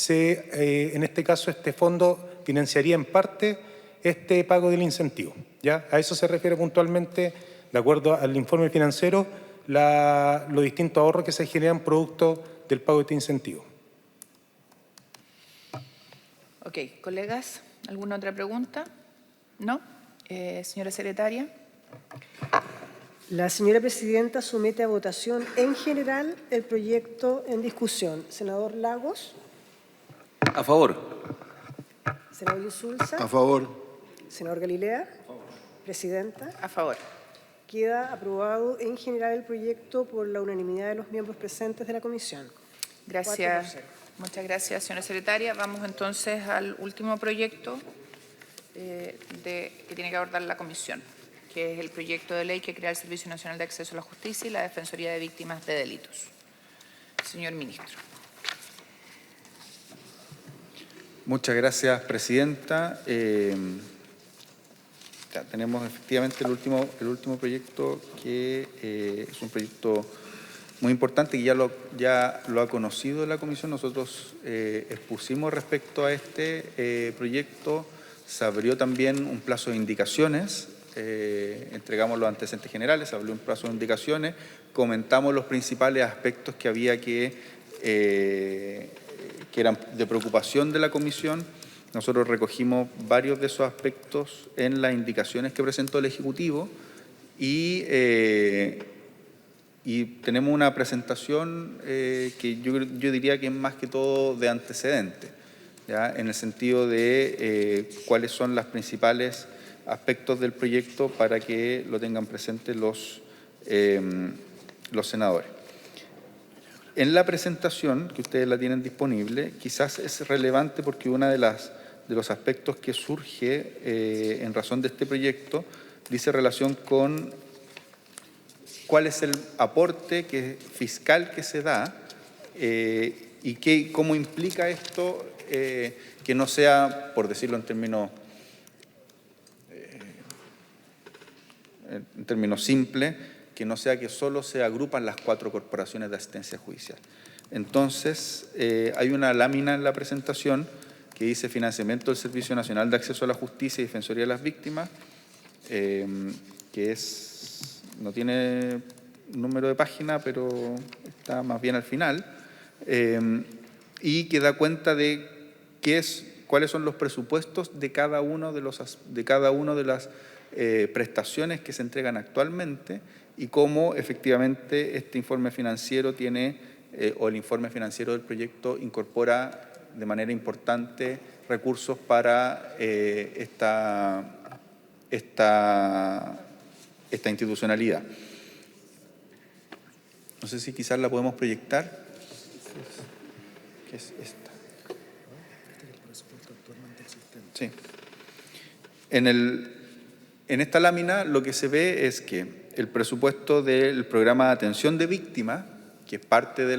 en este caso este fondo financiaría en parte este pago del incentivo, ¿ya? A eso se refiere puntualmente, de acuerdo al informe financiero, los distintos ahorros que se generan producto del pago de este incentivo. Ok, colegas, ¿alguna otra pregunta? ¿No? Señora secretaria. La señora presidenta somete a votación en general el proyecto en discusión. Senador Lagos. A favor. Senador Insulza. A favor. Senador Galilea. Presidenta. A favor. Queda aprobado en general el proyecto por la unanimidad de los miembros presentes de la comisión. Gracias. Muchas gracias, señora secretaria. Vamos entonces al último proyecto que tiene que abordar la comisión, que es el proyecto de ley que crea el Servicio Nacional de Acceso a la Justicia y la Defensoría de Víctimas de Delitos. Señor ministro. Muchas gracias, Presidenta. Tenemos efectivamente el último proyecto, que es un proyecto muy importante, que ya lo ha conocido la Comisión. Nosotros expusimos respecto a este proyecto, se abrió también un plazo de indicaciones, entregamos los antecedentes generales, se abrió un plazo de indicaciones, comentamos los principales aspectos que había que eran de preocupación de la Comisión. Nosotros recogimos varios de esos aspectos en las indicaciones que presentó el Ejecutivo y tenemos una presentación que yo diría que es más que todo de antecedentes, ¿ya? En el sentido de cuáles son los principales aspectos del proyecto para que lo tengan presente los senadores. En la presentación, que ustedes la tienen disponible, quizás es relevante porque una de las los aspectos que surge en razón de este proyecto dice relación con cuál es el aporte fiscal que se da y cómo implica esto que no sea, por decirlo en términos simples, que no sea que solo se agrupan las 4 corporaciones de asistencia judicial. Entonces, hay una lámina en la presentación que dice financiamiento del Servicio Nacional de Acceso a la Justicia y Defensoría de las Víctimas, que no tiene número de página, pero está más bien al final, y que da cuenta de cuáles son los presupuestos de cada uno de las prestaciones que se entregan actualmente y cómo efectivamente este informe financiero o el informe financiero del proyecto incorpora de manera importante recursos para esta institucionalidad. No sé si quizás la podemos proyectar. ¿Qué es esta? Sí. En esta lámina lo que se ve es que el presupuesto del programa de atención de víctimas, que es parte de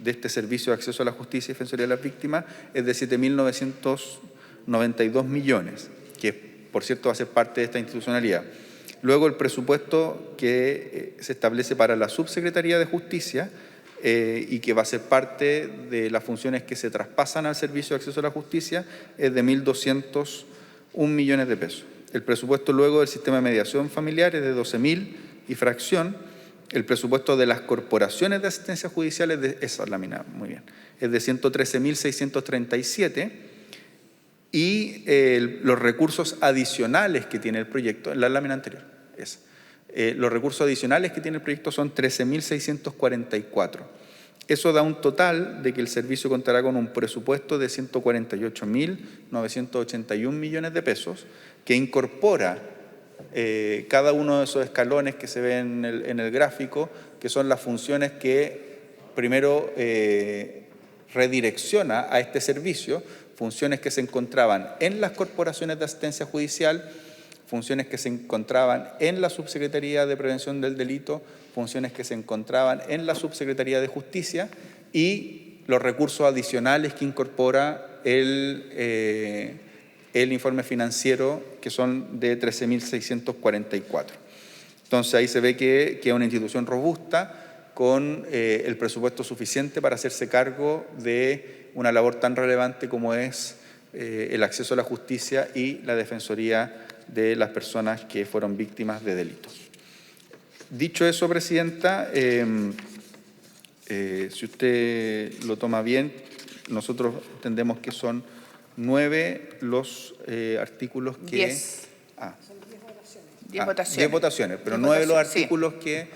este servicio de acceso a la justicia y defensoría de las víctimas, es de 7.992 millones, que por cierto va a ser parte de esta institucionalidad. Luego el presupuesto que se establece para la Subsecretaría de Justicia y que va a ser parte de las funciones que se traspasan al Servicio de Acceso a la Justicia es de 1.201 millones de pesos. El presupuesto luego del sistema de mediación familiar es de 12.000 y fracción. El presupuesto de las corporaciones de asistencia judicial es de esa lámina, muy bien, es de 113.637 y los recursos adicionales que tiene el proyecto, en la lámina anterior, los recursos adicionales que tiene el proyecto son 13.644. Eso da un total de que el servicio contará con un presupuesto de 148.981 millones de pesos que incorpora cada uno de esos escalones que se ven en el gráfico, que son las funciones que primero redirecciona a este servicio, funciones que se encontraban en las corporaciones de asistencia judicial, funciones que se encontraban en la Subsecretaría de Prevención del Delito, funciones que se encontraban en la Subsecretaría de Justicia y los recursos adicionales que incorpora el informe financiero, que son de 13.644. Entonces ahí se ve que es una institución robusta con el presupuesto suficiente para hacerse cargo de una labor tan relevante como es el acceso a la justicia y la defensoría de las personas que fueron víctimas de delitos. Dicho eso, Presidenta, si usted lo toma bien, nosotros entendemos que son 9 los artículos que... 10. 10 votaciones. 10 votaciones, pero 9 los artículos que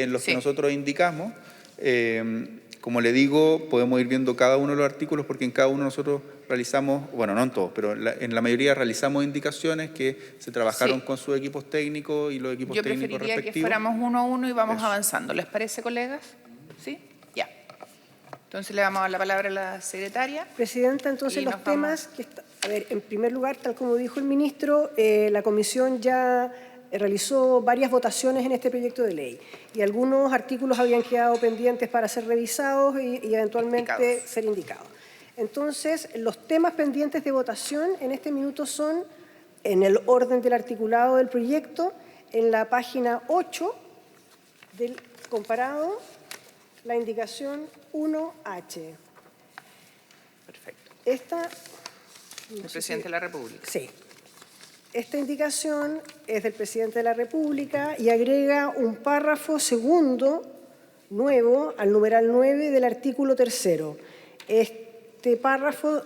nosotros indicamos. Como le digo, podemos ir viendo cada uno de los artículos porque en cada uno nosotros realizamos, bueno, no en todos, pero en la mayoría realizamos indicaciones que se trabajaron con sus equipos técnicos y los equipos técnicos respectivos. Yo preferiría que fuéramos uno a uno y vamos avanzando. ¿Les parece, colegas? ¿Sí? Ya. Entonces le damos la palabra a la secretaria. Presidenta, entonces los temas que a ver, en primer lugar, tal como dijo el ministro, la comisión ya realizó varias votaciones en este proyecto de ley y algunos artículos habían quedado pendientes para ser revisados y eventualmente ser indicados. Entonces, los temas pendientes de votación en este minuto son, en el orden del articulado del proyecto, en la página 8 del comparado, la indicación 1H. Perfecto. Esta... El presidente de la República. Sí. Esta indicación es del presidente de la República y agrega un párrafo segundo nuevo al numeral 9 del artículo 3º. Este párrafo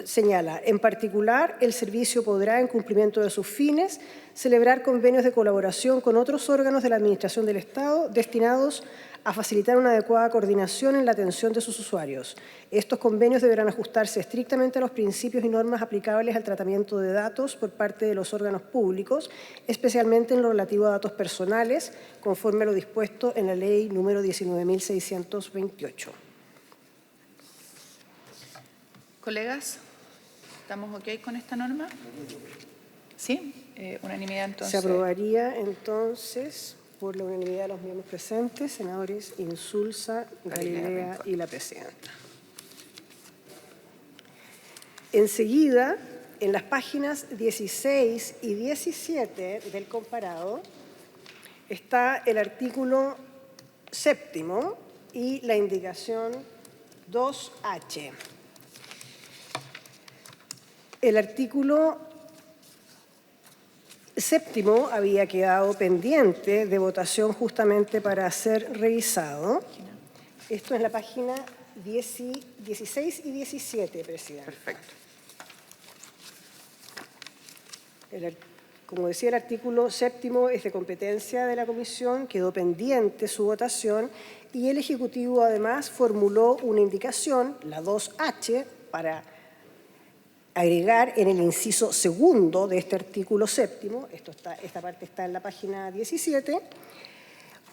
señala, en particular, el servicio podrá, en cumplimiento de sus fines, celebrar convenios de colaboración con otros órganos de la Administración del Estado destinados a facilitar una adecuada coordinación en la atención de sus usuarios. Estos convenios deberán ajustarse estrictamente a los principios y normas aplicables al tratamiento de datos por parte de los órganos públicos, especialmente en lo relativo a datos personales, conforme a lo dispuesto en la Ley número 19.628. Colegas, ¿estamos ok con esta norma? ¿Sí? Unanimidad entonces. Se aprobaría entonces por la unanimidad de los miembros presentes, senadores Insulza, Galilea y la presidenta. Enseguida, en las páginas 16 y 17 del comparado, está el artículo 7º y la indicación 2H. El artículo 7º había quedado pendiente de votación justamente para ser revisado. Esto es la página 16 y 17, presidente. Perfecto. Como decía, el artículo 7º es de competencia de la Comisión, quedó pendiente su votación y el Ejecutivo además formuló una indicación, la 2H, para agregar en el inciso segundo de este artículo 7º, esta parte está en la página 17,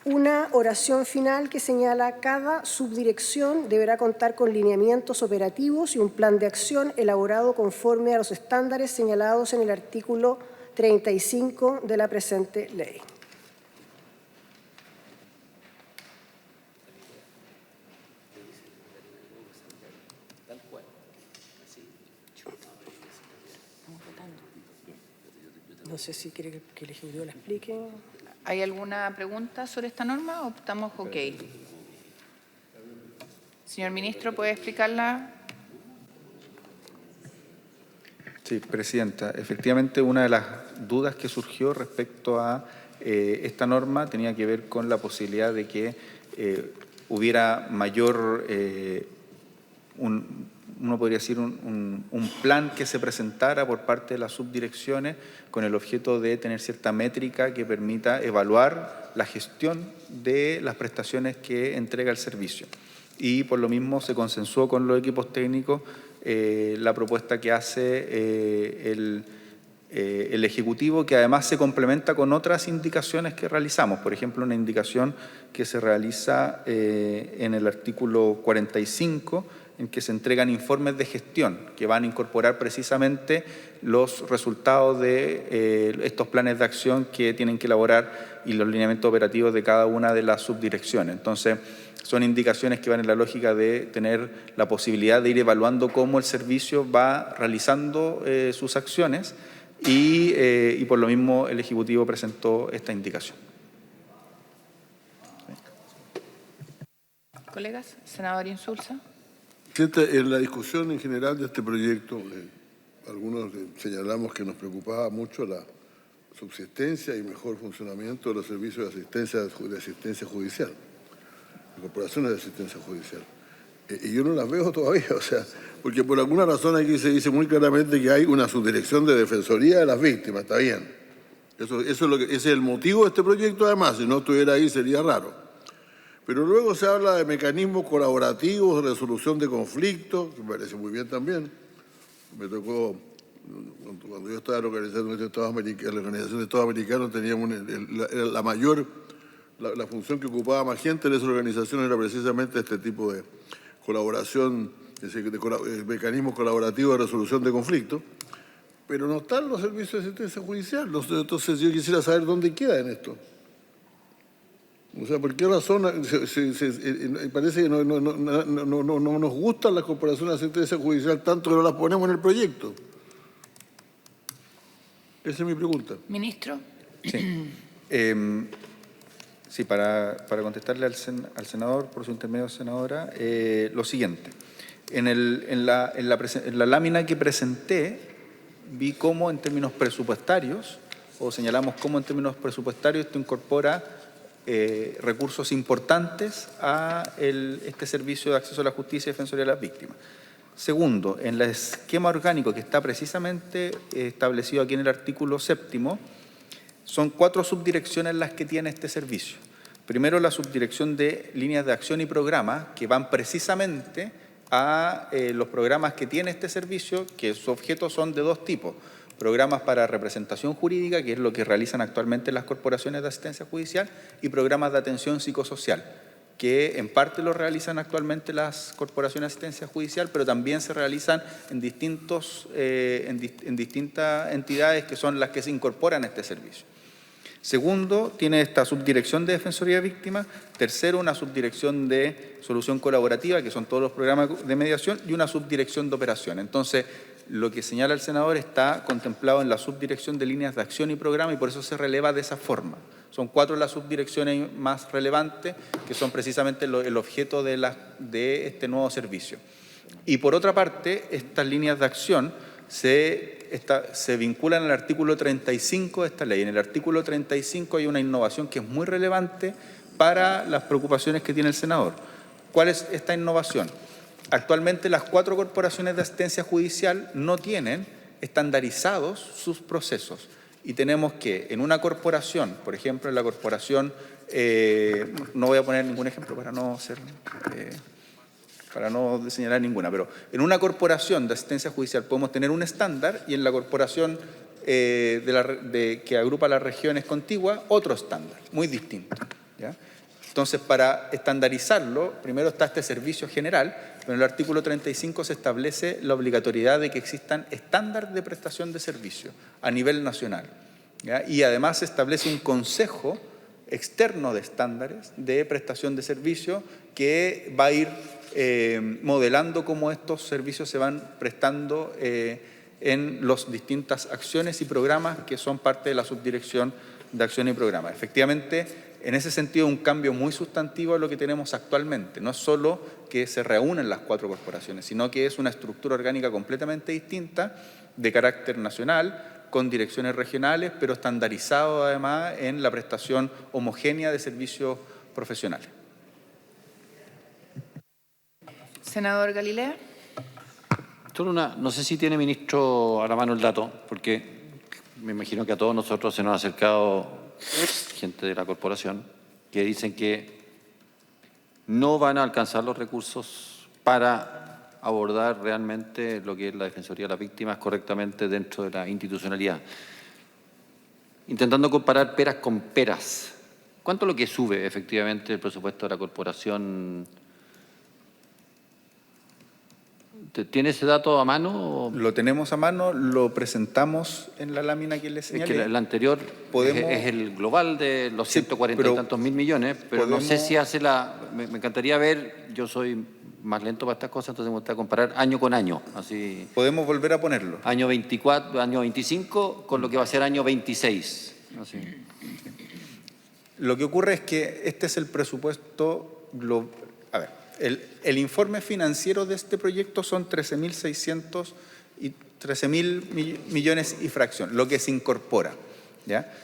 una oración final que señala: cada subdirección deberá contar con lineamientos operativos y un plan de acción elaborado conforme a los estándares señalados en el artículo 35 de la presente ley. No sé si quiere que el Ejecutivo la explique. ¿Hay alguna pregunta sobre esta norma o estamos ok? Señor Ministro, ¿puede explicarla? Sí, Presidenta. Efectivamente, una de las dudas que surgió respecto a esta norma tenía que ver con la posibilidad de que hubiera mayor, uno podría decir, un plan que se presentara por parte de las subdirecciones con el objeto de tener cierta métrica que permita evaluar la gestión de las prestaciones que entrega el servicio. Y por lo mismo se consensuó con los equipos técnicos la propuesta que hace el Ejecutivo, que además se complementa con otras indicaciones que realizamos. Por ejemplo, una indicación que se realiza en el artículo 45, en que se entregan informes de gestión que van a incorporar precisamente los resultados de estos planes de acción que tienen que elaborar y los lineamientos operativos de cada una de las subdirecciones. Entonces, son indicaciones que van en la lógica de tener la posibilidad de ir evaluando cómo el servicio va realizando sus acciones y por lo mismo el Ejecutivo presentó esta indicación. Colegas, senador Insulza. En la discusión en general de este proyecto, algunos señalamos que nos preocupaba mucho la subsistencia y mejor funcionamiento de los servicios de asistencia judicial, de corporaciones de asistencia judicial. Y yo no las veo todavía, o sea, porque por alguna razón aquí se dice muy claramente que hay una subdirección de defensoría de las víctimas, está bien. Ese es el motivo de este proyecto, además, si no estuviera ahí sería raro. Pero luego se habla de mecanismos colaborativos de resolución de conflictos, que me parece muy bien también. Me tocó, cuando yo estaba en la Organización de Estados Americanos, teníamos la función que ocupaba más gente en esa organización era precisamente este tipo de colaboración, de mecanismos colaborativos de resolución de conflictos, pero no están los servicios de asistencia judicial. Entonces yo quisiera saber dónde queda en esto. O sea, ¿por qué razón parece que no nos gustan las corporaciones de asistencia judicial tanto que no las ponemos en el proyecto? Esa es mi pregunta. Ministro. Sí. Sí, para contestarle al senador, por su intermedio, senadora, lo siguiente. En la lámina que presenté, vi cómo en términos presupuestarios, o señalamos cómo en términos presupuestarios esto incorpora recursos importantes a este servicio de acceso a la justicia y defensoría de las víctimas. Segundo, en el esquema orgánico que está precisamente establecido aquí en el artículo 7º, son 4 subdirecciones las que tiene este servicio. Primero, la subdirección de líneas de acción y programas, que van precisamente a los programas que tiene este servicio, que sus objetos son de 2 tipos. Programas para representación jurídica, que es lo que realizan actualmente las corporaciones de asistencia judicial, y programas de atención psicosocial. que en parte lo realizan actualmente las corporaciones de asistencia judicial, pero también se realizan en distintas entidades que son las que se incorporan a este servicio. Segundo, tiene esta subdirección de Defensoría de Víctimas. Tercero, una subdirección de solución colaborativa, que son todos los programas de mediación, y una subdirección de operación. Entonces, lo que señala el senador está contemplado en la subdirección de líneas de acción y programa y por eso se releva de esa forma. Son 4 las subdirecciones más relevantes, que son precisamente el objeto de este nuevo servicio. Y por otra parte, estas líneas de acción se vinculan al artículo 35 de esta ley. En el artículo 35 hay una innovación que es muy relevante para las preocupaciones que tiene el senador. ¿Cuál es esta innovación? Actualmente las 4 corporaciones de asistencia judicial no tienen estandarizados sus procesos y tenemos que en una corporación, por ejemplo en la corporación, no voy a poner ningún ejemplo para no señalar ninguna, pero en una corporación de asistencia judicial podemos tener un estándar y en la corporación que agrupa las regiones contiguas otro estándar, muy distinto, ¿ya? Entonces, para estandarizarlo, primero está este servicio general, pero en el artículo 35 se establece la obligatoriedad de que existan estándares de prestación de servicio a nivel nacional, ¿ya? Y además se establece un consejo externo de estándares de prestación de servicio que va a ir modelando cómo estos servicios se van prestando en las distintas acciones y programas que son parte de la subdirección de acción y programa. Efectivamente, en ese sentido, un cambio muy sustantivo a lo que tenemos actualmente. No es solo que se reúnen las 4 corporaciones, sino que es una estructura orgánica completamente distinta, de carácter nacional, con direcciones regionales, pero estandarizado además en la prestación homogénea de servicios profesionales. Senador Galilea. No sé si tiene, ministro, a la mano el dato, porque me imagino que a todos nosotros se nos ha acercado gente de la corporación que dicen que no van a alcanzar los recursos para abordar realmente lo que es la Defensoría de las Víctimas correctamente dentro de la institucionalidad. Intentando comparar peras con peras, ¿cuánto es lo que sube efectivamente el presupuesto de la corporación? ¿Tiene ese dato a mano? Lo tenemos a mano, lo presentamos en la lámina que les señalé. Es que el anterior es el global de los 140 y tantos mil millones, pero no sé si hace me encantaría ver, yo soy más lento para estas cosas, entonces me gusta comparar año con año. Así. Podemos volver a ponerlo. Año 24, año 25, con lo que va a ser año 26. Así. Lo que ocurre es que este es el presupuesto. El informe financiero de este proyecto son 13.000 millones y fracción, lo que se incorpora, ¿ya?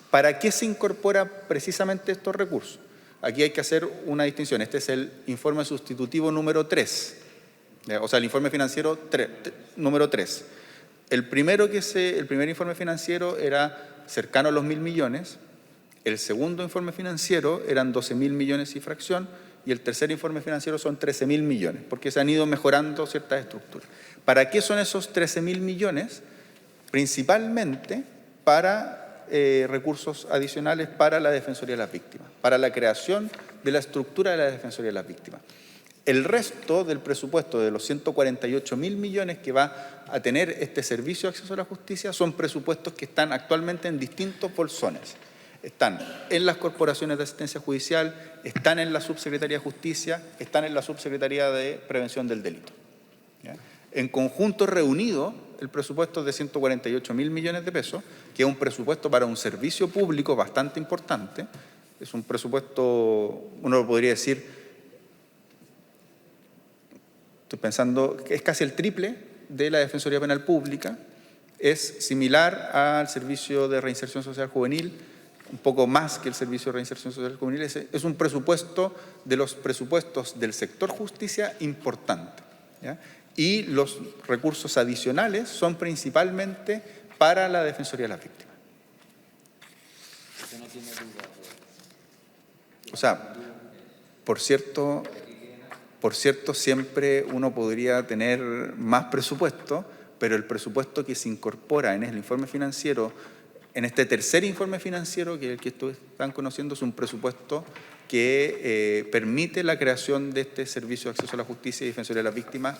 ¿Para qué se incorpora precisamente estos recursos? Aquí hay que hacer una distinción. Este es el informe sustitutivo número 3, ¿ya? O sea, el informe financiero número 3. El primer informe financiero era cercano a los 1.000 millones, el segundo informe financiero eran 12.000 millones y fracción, y el tercer informe financiero son 13.000 millones, porque se han ido mejorando ciertas estructuras. ¿Para qué son esos 13.000 millones? Principalmente para recursos adicionales para la Defensoría de las Víctimas, para la creación de la estructura de la Defensoría de las Víctimas. El resto del presupuesto de los 148.000 millones que va a tener este servicio de acceso a la justicia son presupuestos que están actualmente en distintos bolsones. Están en las corporaciones de asistencia judicial, están en la Subsecretaría de Justicia, están en la Subsecretaría de Prevención del Delito, ¿ya? En conjunto reunido, el presupuesto es de 148.000 millones de pesos, que es un presupuesto para un servicio público bastante importante. Es un presupuesto, uno lo podría decir, estoy pensando, que es casi el triple de la Defensoría Penal Pública, es similar al Servicio de Reinserción Social Juvenil, un poco más que el Servicio de Reinserción Social Juvenil. Es un presupuesto de los presupuestos del sector justicia importante, ¿ya? Y los recursos adicionales son principalmente para la Defensoría de las Víctimas. O sea, por cierto, siempre uno podría tener más presupuesto, pero el presupuesto que se incorpora en el informe financiero en este tercer informe financiero, que es el que están conociendo, es un presupuesto que permite la creación de este servicio de acceso a la justicia y defensoría de las víctimas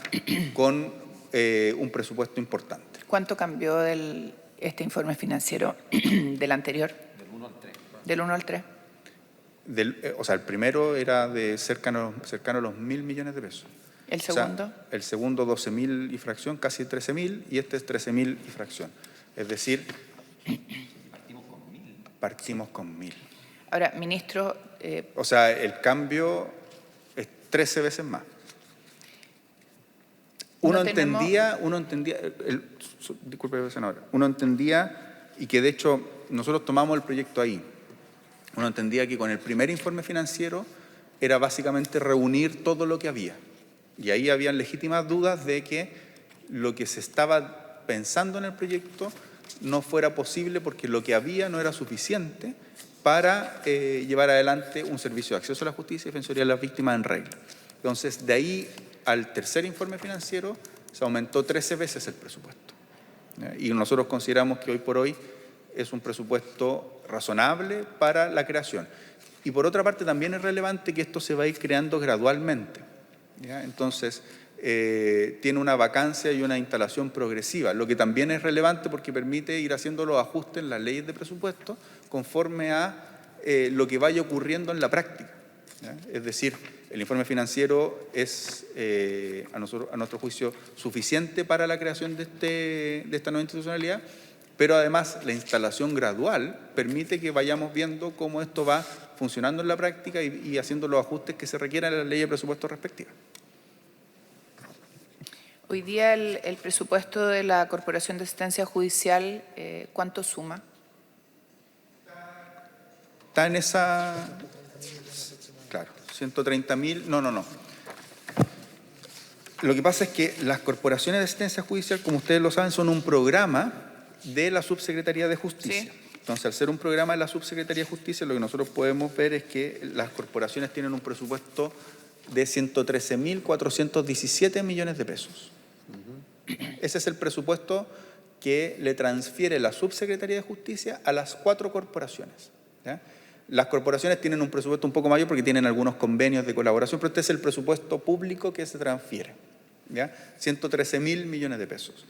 con un presupuesto importante. ¿Cuánto cambió este informe financiero del anterior? Del 1 al 3. Del 1 al 3. O sea, el primero era de cercano a los 1.000 millones de pesos. ¿El segundo? O sea, el segundo 12.000 y fracción, casi 13.000, y este es 13.000 y fracción. Es decir, partimos con 1.000. Ahora, ministro... O sea, el cambio es 13 veces más. Uno entendía, disculpe, senadora, uno entendía, y que de hecho nosotros tomamos el proyecto ahí, uno entendía que con el primer informe financiero era básicamente reunir todo lo que había. Y ahí habían legítimas dudas de que lo que se estaba pensando en el proyecto no fuera posible porque lo que había no era suficiente para llevar adelante un servicio de acceso a la justicia y defensoría de las víctimas en regla. Entonces, de ahí al tercer informe financiero se aumentó 13 veces el presupuesto. Y nosotros consideramos que hoy por hoy es un presupuesto razonable para la creación. Y por otra parte también es relevante que esto se va a ir creando gradualmente. ¿Ya? Entonces, tiene una vacancia y una instalación progresiva, lo que también es relevante porque permite ir haciendo los ajustes en las leyes de presupuesto conforme a lo que vaya ocurriendo en la práctica. ¿Ya? Es decir, el informe financiero es, a nuestro juicio, suficiente para la creación de esta nueva institucionalidad, pero además la instalación gradual permite que vayamos viendo cómo esto va funcionando en la práctica y haciendo los ajustes que se requieran en la ley de presupuesto respectiva. Hoy día el presupuesto de la Corporación de Asistencia Judicial, ¿cuánto suma? Está en esa... Claro, 130.000... No. Lo que pasa es que las corporaciones de asistencia judicial, como ustedes lo saben, son un programa de la Subsecretaría de Justicia. Sí. Entonces, al ser un programa de la Subsecretaría de Justicia, lo que nosotros podemos ver es que las corporaciones tienen un presupuesto de 113.417 millones de pesos. Ese es el presupuesto que le transfiere la Subsecretaría de Justicia a las 4 corporaciones. ¿Ya? Las corporaciones tienen un presupuesto un poco mayor porque tienen algunos convenios de colaboración, pero este es el presupuesto público que se transfiere. ¿Ya? 113.000 millones de pesos.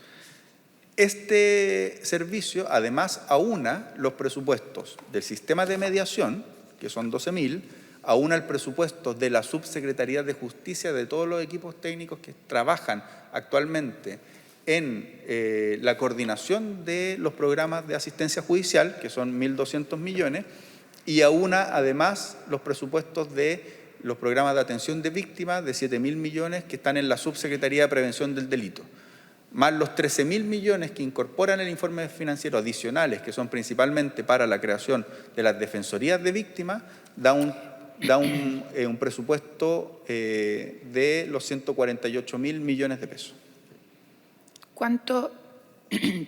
Este servicio, además, aúna los presupuestos del sistema de mediación, que son 12.000, aúna el presupuesto de la Subsecretaría de Justicia, de todos los equipos técnicos que trabajan actualmente en la coordinación de los programas de asistencia judicial, que son 1.200 millones, y aúna además los presupuestos de los programas de atención de víctimas de 7.000 millones que están en la Subsecretaría de Prevención del Delito, más los 13.000 millones que incorporan el informe financiero adicionales, que son principalmente para la creación de las defensorías de víctimas, da un presupuesto de los 148.000 millones de pesos. ¿Cuánto,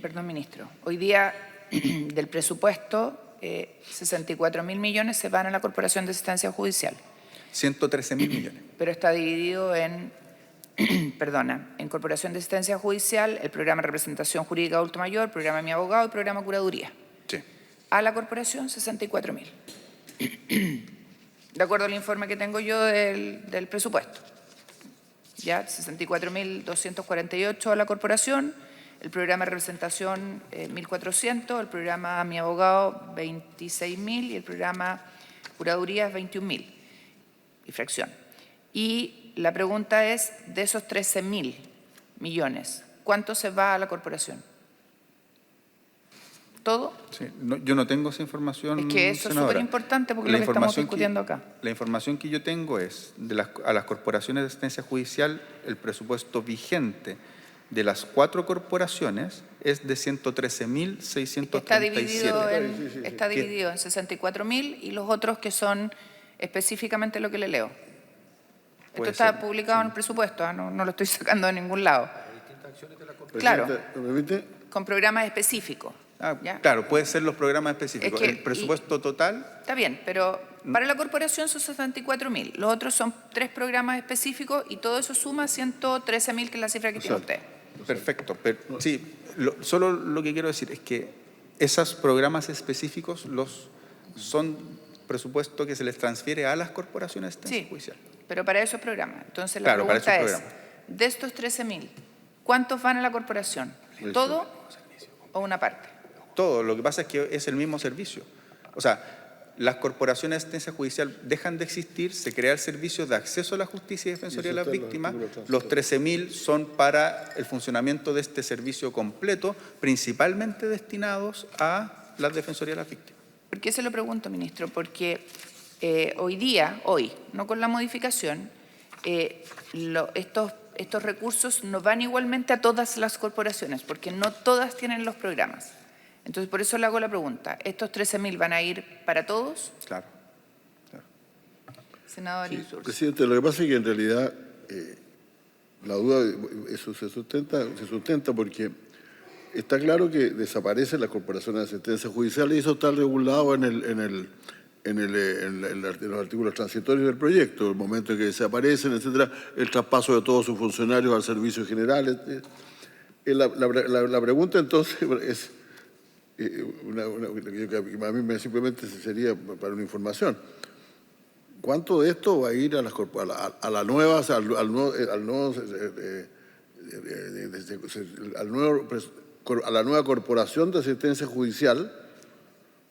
perdón, ministro, hoy día del presupuesto 64.000 millones se van a la Corporación de Asistencia Judicial? 113.000 millones. Pero está dividido en, en Corporación de Asistencia Judicial, el programa de representación jurídica de adulto mayor, programa Mi Abogado y programa Curaduría. Sí. A la Corporación 64.000. De acuerdo al informe que tengo yo del presupuesto. Ya, 64.248 a la Corporación, el programa de representación 1.400, el programa Mi Abogado 26.000 y el programa Curaduría 21.000 y fracción. Y la pregunta es, de esos 13.000 millones, ¿cuánto se va a la Corporación? ¿Todo? Sí, yo no tengo esa información, Es que eso senadora. es súper importante porque es lo que estamos discutiendo acá. La información que yo tengo es, a las corporaciones de asistencia judicial, el presupuesto vigente de las 4 corporaciones es de 113.637. Está dividido en 64.000 y los otros que son específicamente lo que le leo. Esto está publicado en el presupuesto, no lo estoy sacando de ningún lado. Claro, ¿Me permite? con programas específicos. ¿ya? Claro, pueden ser los programas específicos. Es que- el presupuesto total, Está bien, pero para la corporación son 64.000. Los otros son 3 programas específicos y todo eso suma 113.000, que es la cifra que tiene usted. perfecto. Pero, sí, solo lo que quiero decir es que esos programas específicos son presupuesto que se les transfiere a las corporaciones de asistencia judicial. Pero para esos programas. Entonces la Claro, para pregunta esos es, programas. de estos 13.000, ¿cuántos van a la corporación? ¿Todo o una parte? Todo, lo que pasa es que es el mismo servicio. O sea, las corporaciones de asistencia judicial dejan de existir, se crea el servicio de acceso a la justicia y defensoría de las víctimas. Los 13.000 son para el funcionamiento de este servicio completo, principalmente destinados a la defensoría de las víctimas. ¿Por qué se lo pregunto, ministro? Porque hoy, no con la modificación, estos recursos no van igualmente a todas las corporaciones, porque no todas tienen los programas. Entonces, por eso le hago la pregunta. ¿Estos 13.000 van a ir para todos? Claro. Senador Insulza. Presidente, lo que pasa es que en realidad la duda eso se sustenta porque está claro que desaparecen las corporaciones de asistencia judicial y eso está regulado en los artículos transitorios del proyecto, el momento en que desaparecen, etcétera, el traspaso de todos sus funcionarios al servicio general. La pregunta entonces es, que a mí simplemente sería para una información. ¿Cuánto de esto va a ir a la nueva, a la nueva corporación de asistencia judicial,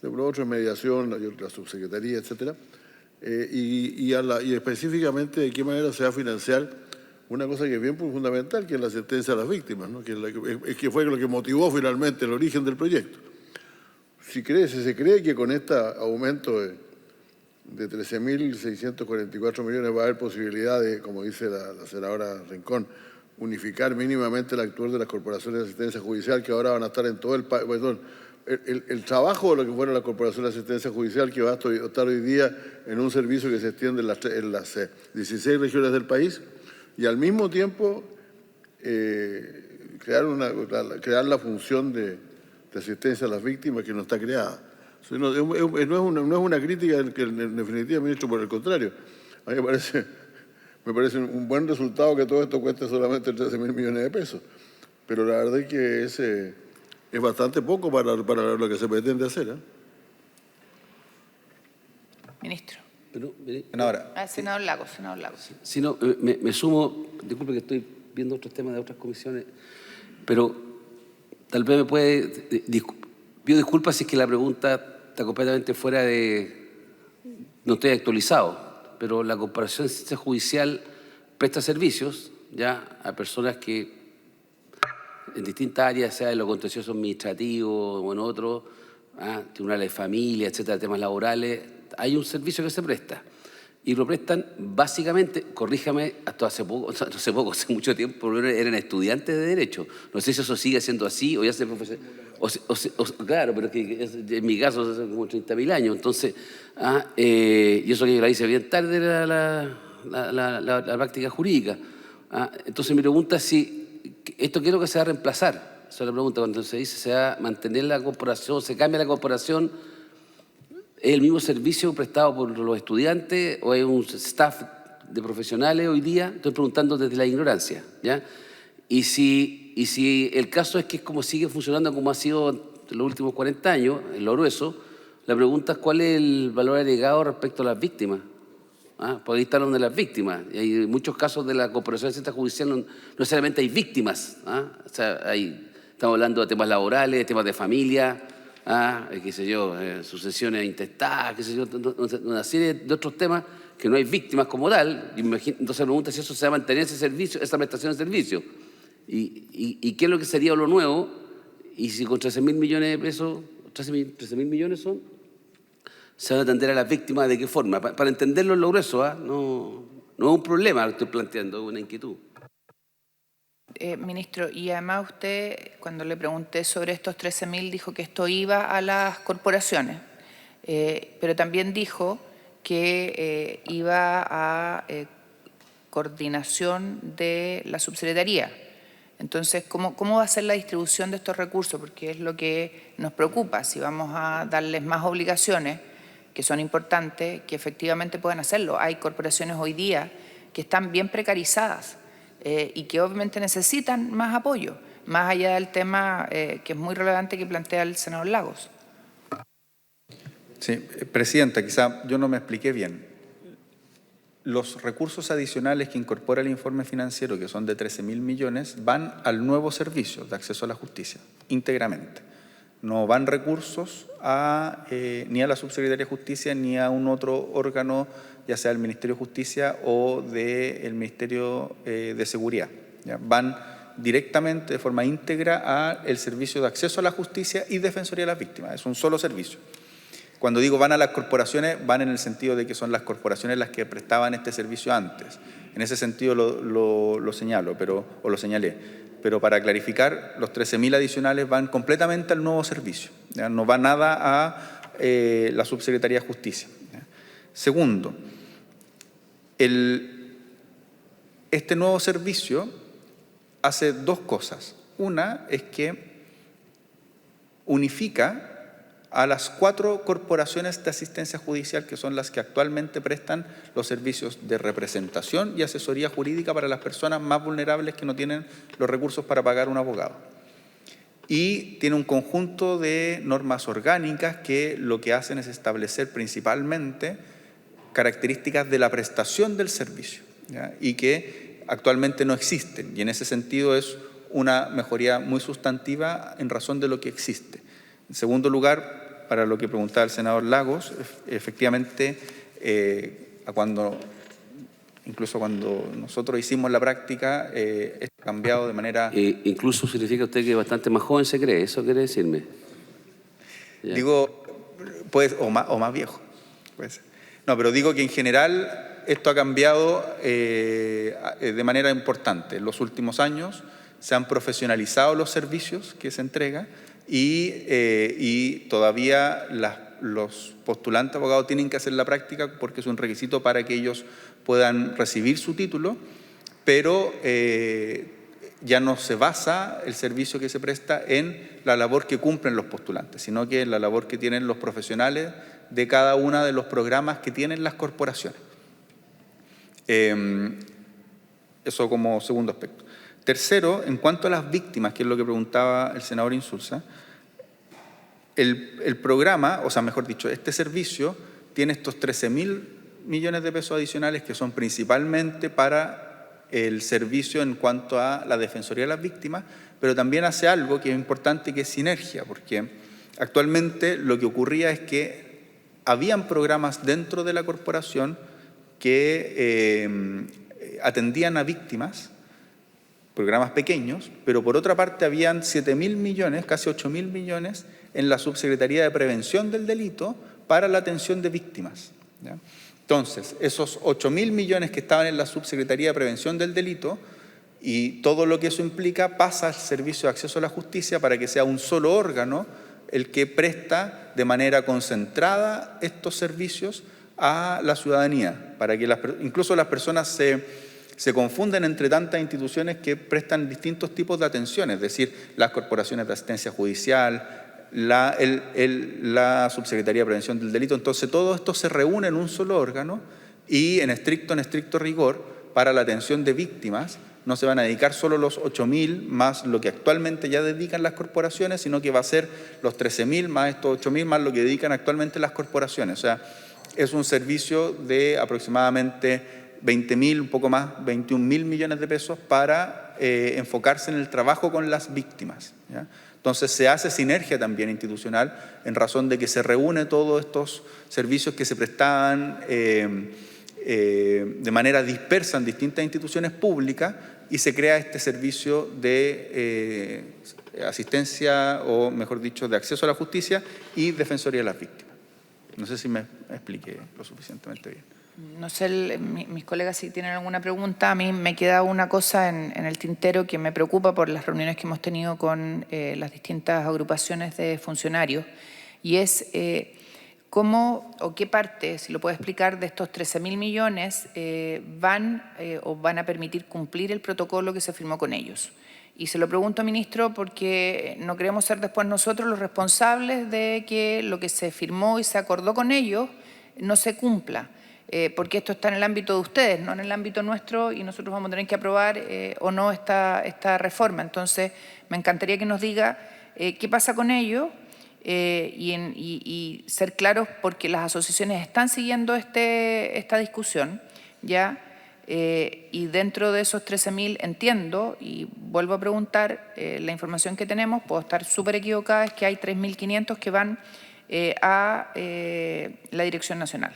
de otro mediación, la subsecretaría, etcétera, y específicamente de qué manera se va a financiar una cosa que es bien fundamental, que es la asistencia a las víctimas, ¿no? que fue lo que motivó finalmente el origen del proyecto? Si se cree que con este aumento de 13.644 millones va a haber posibilidad de, como dice la senadora Rincón, unificar mínimamente el actuar de las corporaciones de asistencia judicial que ahora van a estar en todo el país. Perdón, el trabajo de lo que fueron las corporaciones de asistencia judicial que va a estar hoy día en un servicio que se extiende en las 16 regiones del país y al mismo tiempo crear la función de asistencia a las víctimas que no está creada. No es una crítica en definitiva, ministro, por el contrario. A mí me parece un buen resultado que todo esto cueste solamente 13.000 millones de pesos. Pero la verdad es que es bastante poco para lo que se pretende hacer. Ministro. Senador Lagos. Si no, me sumo, disculpe que estoy viendo otros temas de otras comisiones, pero tal vez me puede... Pido disculpas si es que la pregunta está completamente fuera de... No estoy actualizado, pero la Corporación de Asistencia Judicial presta servicios ya a personas que en distintas áreas, sea en lo contencioso administrativo o en otros, tribunales de familia, etcétera, temas laborales, hay un servicio que se presta. Y lo prestan básicamente, corríjame, hasta hace mucho tiempo, eran estudiantes de Derecho. No sé si eso sigue siendo así o ya se profesor. Claro, pero es que en mi caso hace como 30.000 años. Entonces, y eso que la hice bien tarde era la práctica jurídica. Entonces mi pregunta es si esto quiero que se va a reemplazar. Esa es la pregunta. Cuando se dice se va a mantener la corporación, se cambia la corporación, ¿es el mismo servicio prestado por los estudiantes o es un staff de profesionales hoy día? Estoy preguntando desde la ignorancia, ¿ya? Y si el caso es que es como sigue funcionando como ha sido en los últimos 40 años, en lo grueso, la pregunta es cuál es el valor agregado respecto a las víctimas. Porque ahí está hablando de las víctimas. Y hay muchos casos de la Corporación de Asistencia Judicial, no necesariamente hay víctimas. O sea, estamos hablando de temas laborales, temas de familia, qué sé yo, sucesiones intestadas, qué sé yo, una serie de otros temas que no hay víctimas como tal. Entonces me pregunta si eso se va a mantener ese servicio, esa prestación de servicio. ¿Y qué es lo que sería lo nuevo? Y si con 13.000 millones de pesos, 13.000 millones son, se van a atender a las víctimas, ¿de qué forma? Para entenderlo en lo grueso, no es un problema lo que estoy planteando, es una inquietud. Ministro, y además usted, cuando le pregunté sobre estos 13.000, dijo que esto iba a las corporaciones, pero también dijo que iba a coordinación de la subsecretaría. Entonces, ¿cómo va a ser la distribución de estos recursos? Porque es lo que nos preocupa, si vamos a darles más obligaciones, que son importantes, que efectivamente puedan hacerlo. Hay corporaciones hoy día que están bien precarizadas y que obviamente necesitan más apoyo. más allá del tema que es muy relevante que plantea el senador Lagos. Sí, Presidenta, quizá yo no me expliqué bien. Los recursos adicionales que incorpora el informe financiero, que son de 13.000 millones, van al nuevo servicio de acceso a la justicia, íntegramente. No van recursos ni a la Subsecretaría de Justicia ni a un otro órgano, ya sea el Ministerio de Justicia o del Ministerio de Seguridad. ¿Ya? Van directamente, de forma íntegra, al servicio de acceso a la justicia y defensoría de las víctimas. Es un solo servicio. Cuando digo van a las corporaciones, van en el sentido de que son las corporaciones las que prestaban este servicio antes. En ese sentido lo señalo, o lo señalé. Pero para clarificar, los 13.000 adicionales van completamente al nuevo servicio. ¿Ya? No va nada a la Subsecretaría de Justicia. ¿Ya? Segundo, este nuevo servicio hace dos cosas. Una es que unifica a las 4 corporaciones de asistencia judicial, que son las que actualmente prestan los servicios de representación y asesoría jurídica para las personas más vulnerables que no tienen los recursos para pagar un abogado. Y tiene un conjunto de normas orgánicas que lo que hacen es establecer principalmente características de la prestación del servicio, ¿ya? Y que actualmente no existen. Y en ese sentido es una mejoría muy sustantiva en razón de lo que existe. En segundo lugar, para lo que preguntaba el senador Lagos, efectivamente, incluso cuando nosotros hicimos la práctica, esto ha cambiado de manera... incluso significa usted que bastante más joven se cree, ¿eso quiere decirme? Ya. Digo, pues, o más viejo. Pues. No, pero digo que en general esto ha cambiado de manera importante. En los últimos años se han profesionalizado los servicios que se entregan y todavía los postulantes abogados tienen que hacer la práctica porque es un requisito para que ellos puedan recibir su título, pero ya no se basa el servicio que se presta en la labor que cumplen los postulantes, sino que en la labor que tienen los profesionales de cada uno de los programas que tienen las corporaciones. Eso como segundo aspecto. Tercero, en cuanto a las víctimas, que es lo que preguntaba el senador Insulza, el programa, o sea, mejor dicho, este servicio tiene estos 13.000 millones de pesos adicionales que son principalmente para el servicio en cuanto a la defensoría de las víctimas, pero también hace algo que es importante, que es sinergia, porque actualmente lo que ocurría es que habían programas dentro de la corporación que atendían a víctimas, programas pequeños, pero por otra parte habían 7.000 millones, casi 8.000 millones en la Subsecretaría de Prevención del Delito para la atención de víctimas. ¿Ya? Entonces, esos 8.000 millones que estaban en la Subsecretaría de Prevención del Delito y todo lo que eso implica pasa al Servicio de Acceso a la Justicia para que sea un solo órgano el que presta de manera concentrada estos servicios a la ciudadanía, para que incluso las personas se confunden entre tantas instituciones que prestan distintos tipos de atención, es decir, las corporaciones de asistencia judicial, la Subsecretaría de Prevención del Delito. Entonces, todo esto se reúne en un solo órgano y en estricto rigor, para la atención de víctimas, no se van a dedicar solo los 8.000 más lo que actualmente ya dedican las corporaciones, sino que va a ser los 13.000 más estos 8.000 más lo que dedican actualmente las corporaciones. O sea, es un servicio de aproximadamente 20.000, un poco más, 21.000 millones de pesos para enfocarse en el trabajo con las víctimas, ¿ya? Entonces se hace sinergia también institucional en razón de que se reúne todos estos servicios que se prestaban de manera dispersa en distintas instituciones públicas y se crea este servicio de asistencia, o mejor dicho, de acceso a la justicia y defensoría de las víctimas. No sé si me expliqué lo suficientemente bien. No sé, mis colegas si tienen alguna pregunta. A mí me queda una cosa en el tintero que me preocupa por las reuniones que hemos tenido con las distintas agrupaciones de funcionarios, y es cómo o qué parte, si lo puede explicar, de estos 13.000 millones van a permitir cumplir el protocolo que se firmó con ellos. Y se lo pregunto, ministro, porque no queremos ser después nosotros los responsables de que lo que se firmó y se acordó con ellos no se cumpla. porque esto está en el ámbito de ustedes, no en el ámbito nuestro, y nosotros vamos a tener que aprobar o no esta reforma. Entonces, me encantaría que nos diga qué pasa con ello y ser claros, porque las asociaciones están siguiendo esta discusión, ¿ya? Y dentro de esos 13.000 entiendo, y vuelvo a preguntar, la información que tenemos, puedo estar súper equivocada, es que hay 3.500 que van a la Dirección Nacional.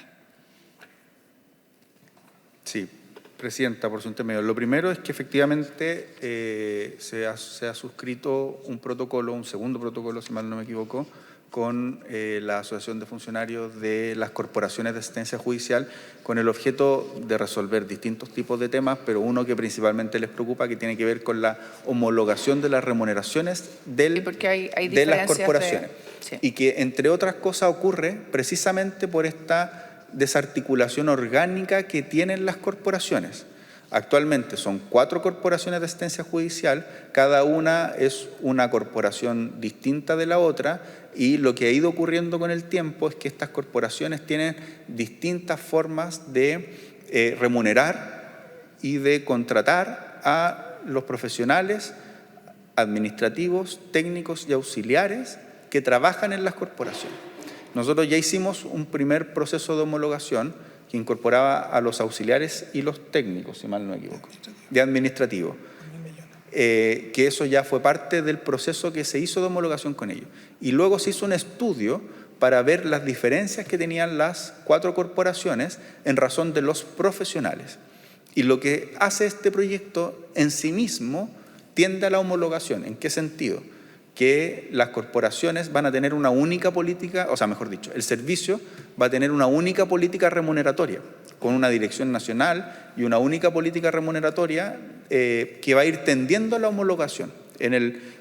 Sí, Presidenta, por su intermedio. Lo primero es que efectivamente se ha suscrito un protocolo, un segundo protocolo, si mal no me equivoco, con la Asociación de Funcionarios de las Corporaciones de Asistencia Judicial, con el objeto de resolver distintos tipos de temas, pero uno que principalmente les preocupa, que tiene que ver con la homologación de las remuneraciones Sí, porque hay de las diferencias corporaciones. sí. Y que, entre otras cosas, ocurre precisamente por esta desarticulación orgánica que tienen las corporaciones. Actualmente son 4 corporaciones de asistencia judicial, cada una es una corporación distinta de la otra, y lo que ha ido ocurriendo con el tiempo es que estas corporaciones tienen distintas formas de remunerar y de contratar a los profesionales administrativos, técnicos y auxiliares que trabajan en las corporaciones. Nosotros ya hicimos un primer proceso de homologación que incorporaba a los auxiliares y los técnicos, si mal no me equivoco, de administrativo, que eso ya fue parte del proceso que se hizo de homologación con ellos. Y luego se hizo un estudio para ver las diferencias que tenían las 4 corporaciones en razón de los profesionales. Y lo que hace este proyecto en sí mismo tiende a la homologación. ¿En qué sentido? Que las corporaciones van a tener una única política, o sea, mejor dicho, el servicio va a tener una única política remuneratoria, con una dirección nacional y una única política remuneratoria que va a ir tendiendo a la homologación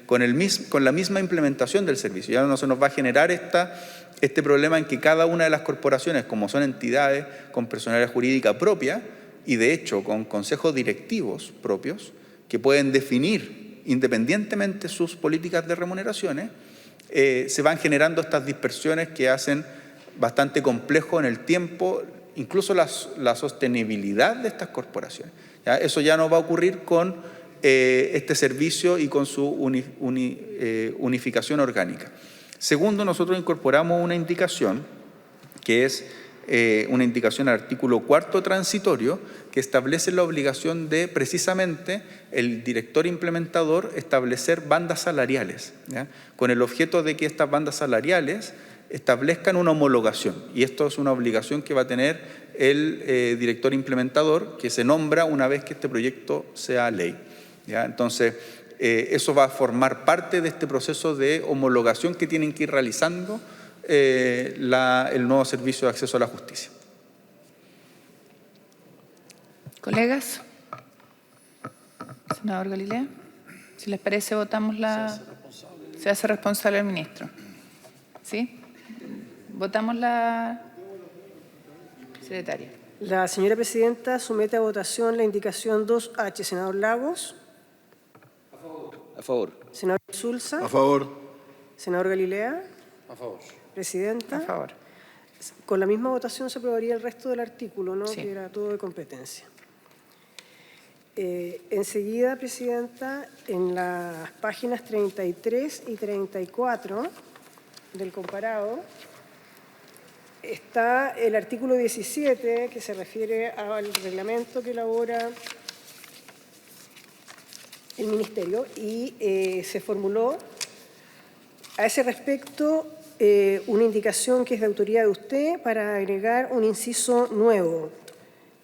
con la misma implementación del servicio. Ya no se nos va a generar este problema en que cada una de las corporaciones, como son entidades con personalidad jurídica propia y de hecho con consejos directivos propios, que pueden definir independientemente sus políticas de remuneraciones, se van generando estas dispersiones que hacen bastante complejo en el tiempo, incluso la sostenibilidad de estas corporaciones. ¿Ya? Eso ya no va a ocurrir con este servicio y con su unificación orgánica. Segundo, nosotros incorporamos una indicación que es una indicación al artículo 4º transitorio que establece la obligación de precisamente el director implementador establecer bandas salariales, ¿ya? Con el objeto de que estas bandas salariales establezcan una homologación. Y esto es una obligación que va a tener el director implementador, que se nombra una vez que este proyecto sea ley, ¿ya? Entonces, eso va a formar parte de este proceso de homologación que tienen que ir realizando el nuevo servicio de acceso a la justicia. Colegas, senador Galilea, si les parece votamos se hace responsable el ministro. ¿Sí? Votamos la secretaria. La señora presidenta somete a votación la indicación 2H. Senador Lagos. A favor. Senador Insulza. A favor. Senador Galilea. A favor. Presidenta. A favor. Con la misma votación se aprobaría el resto del artículo, ¿no? Sí. Que era todo de competencia. Enseguida, Presidenta, en las páginas 33 y 34 del comparado, está el artículo 17, que se refiere al reglamento que elabora el Ministerio, y se formuló a ese respecto una indicación que es de autoría de usted para agregar un inciso nuevo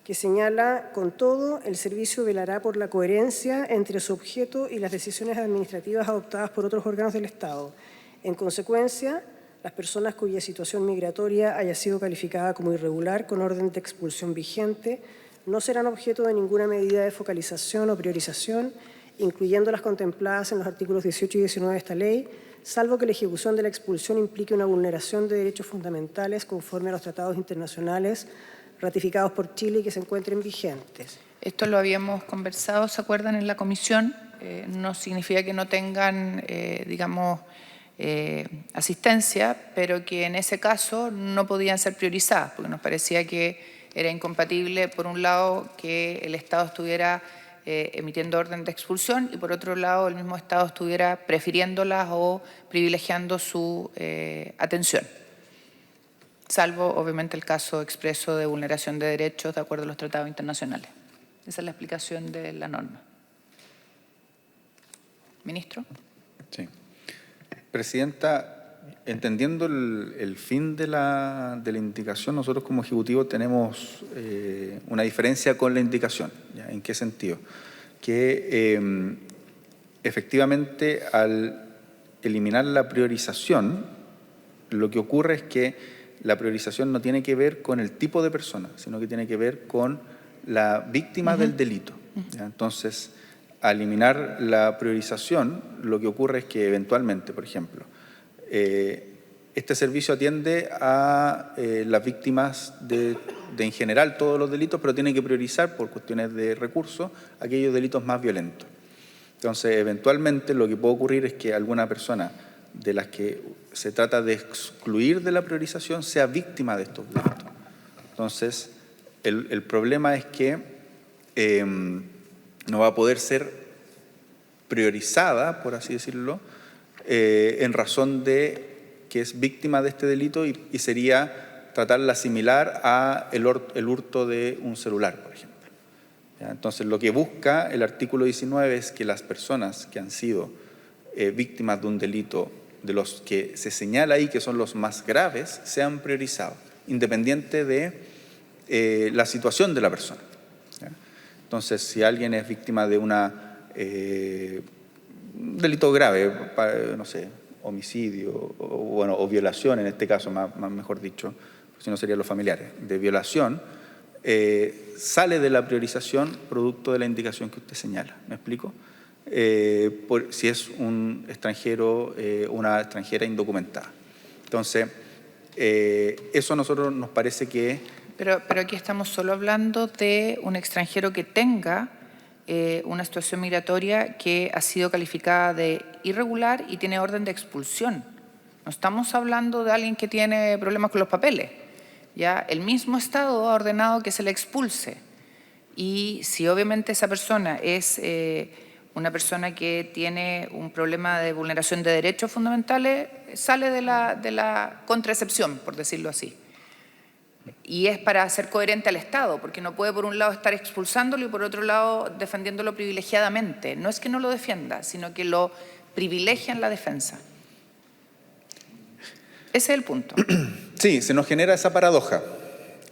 que señala: con todo, el servicio velará por la coherencia entre su objeto y las decisiones administrativas adoptadas por otros órganos del Estado. En consecuencia, las personas cuya situación migratoria haya sido calificada como irregular con orden de expulsión vigente no serán objeto de ninguna medida de focalización o priorización, incluyendo las contempladas en los artículos 18 y 19 de esta ley, salvo que la ejecución de la expulsión implique una vulneración de derechos fundamentales conforme a los tratados internacionales ratificados por Chile y que se encuentren vigentes. Esto lo habíamos conversado, ¿se acuerdan?, en la comisión. No significa que no tengan, digamos, asistencia, pero que en ese caso no podían ser priorizadas, porque nos parecía que era incompatible, por un lado, que el Estado estuviera emitiendo orden de expulsión y, por otro lado, el mismo Estado estuviera prefiriéndolas o privilegiando su atención, salvo, obviamente, el caso expreso de vulneración de derechos de acuerdo a los tratados internacionales. Esa es la explicación de la norma. Ministro. Sí. Presidenta, entendiendo el fin de la indicación, nosotros como Ejecutivo tenemos una diferencia con la indicación. ¿Ya? ¿En qué sentido? Que efectivamente al eliminar la priorización, lo que ocurre es que la priorización no tiene que ver con el tipo de persona, sino que tiene que ver con la víctima del delito. ¿Ya? Entonces, al eliminar la priorización, lo que ocurre es que eventualmente, por ejemplo, este servicio atiende a las víctimas de en general todos los delitos, pero tiene que priorizar por cuestiones de recursos aquellos delitos más violentos. Entonces, eventualmente lo que puede ocurrir es que alguna persona de las que se trata de excluir de la priorización sea víctima de estos delitos. Entonces, el problema es que no va a poder ser priorizada, por así decirlo, en razón de que es víctima de este delito y sería tratarla similar a el hurto de un celular, por ejemplo. ¿Ya? Entonces, lo que busca el artículo 19 es que las personas que han sido víctimas de un delito, de los que se señala ahí que son los más graves, sean priorizados, independiente de la situación de la persona. ¿Ya? Entonces, si alguien es víctima de un delito grave, no sé, homicidio o violación, en este caso, mejor dicho, si no serían los familiares, de violación, sale de la priorización producto de la indicación que usted señala. ¿Me explico? Si es un extranjero, una extranjera indocumentada. Entonces, eso a nosotros nos parece que... Pero aquí estamos solo hablando de un extranjero que tenga una situación migratoria que ha sido calificada de irregular y tiene orden de expulsión. No estamos hablando de alguien que tiene problemas con los papeles. ¿Ya? El mismo Estado ha ordenado que se le expulse. Y si obviamente esa persona es una persona que tiene un problema de vulneración de derechos fundamentales, sale de la contraexcepción, por decirlo así. Y es para ser coherente al Estado, porque no puede por un lado estar expulsándolo y por otro lado defendiéndolo privilegiadamente. No es que no lo defienda, sino que lo privilegia en la defensa. Ese es el punto. Sí, se nos genera esa paradoja.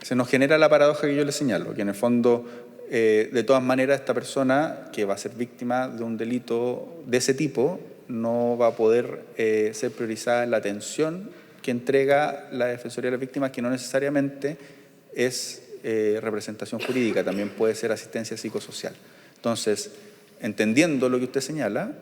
Se nos genera la paradoja que yo le señalo, que en el fondo, de todas maneras, esta persona que va a ser víctima de un delito de ese tipo no va a poder ser priorizada en la atención que entrega la Defensoría de las Víctimas, que no necesariamente es representación jurídica, también puede ser asistencia psicosocial. Entonces, entendiendo lo que usted señala,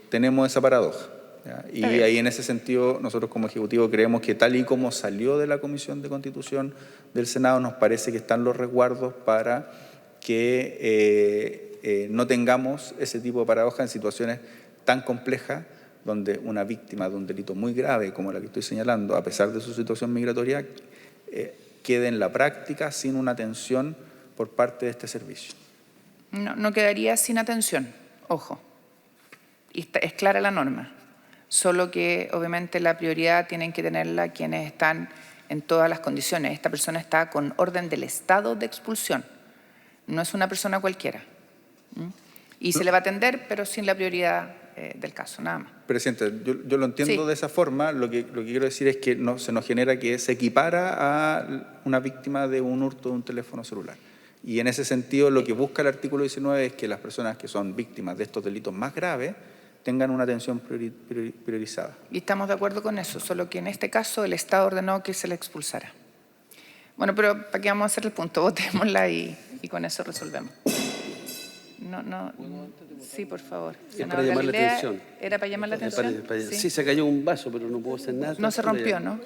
tenemos esa paradoja. ¿Ya? Y ahí en ese sentido nosotros como Ejecutivo creemos que tal y como salió de la Comisión de Constitución del Senado, nos parece que están los resguardos para que no tengamos ese tipo de paradoja en situaciones tan complejas donde una víctima de un delito muy grave como la que estoy señalando, a pesar de su situación migratoria, quede en la práctica sin una atención por parte de este servicio. No quedaría sin atención, ojo. Y es clara la norma. Solo que obviamente la prioridad tienen que tenerla quienes están en todas las condiciones. Esta persona está con orden del Estado de expulsión. No es una persona cualquiera. Y se le va a atender, pero sin la prioridad del caso, nada más. Presidente, yo lo entiendo de esa forma. Lo que quiero decir es que se nos genera que se equipara a una víctima de un hurto de un teléfono celular. Y en ese sentido, lo que busca el artículo 19 es que las personas que son víctimas de estos delitos más graves tengan una atención priorizada. Y estamos de acuerdo con eso, solo que en este caso el Estado ordenó que se le expulsara. Bueno, pero ¿para qué vamos a hacer el punto? Votémosla y con eso resolvemos. Sí, por favor. Es para llamar la atención. ¿Era para llamar la atención? Sí, se cayó un vaso, pero no puedo hacer nada. No se rompió, ¿no?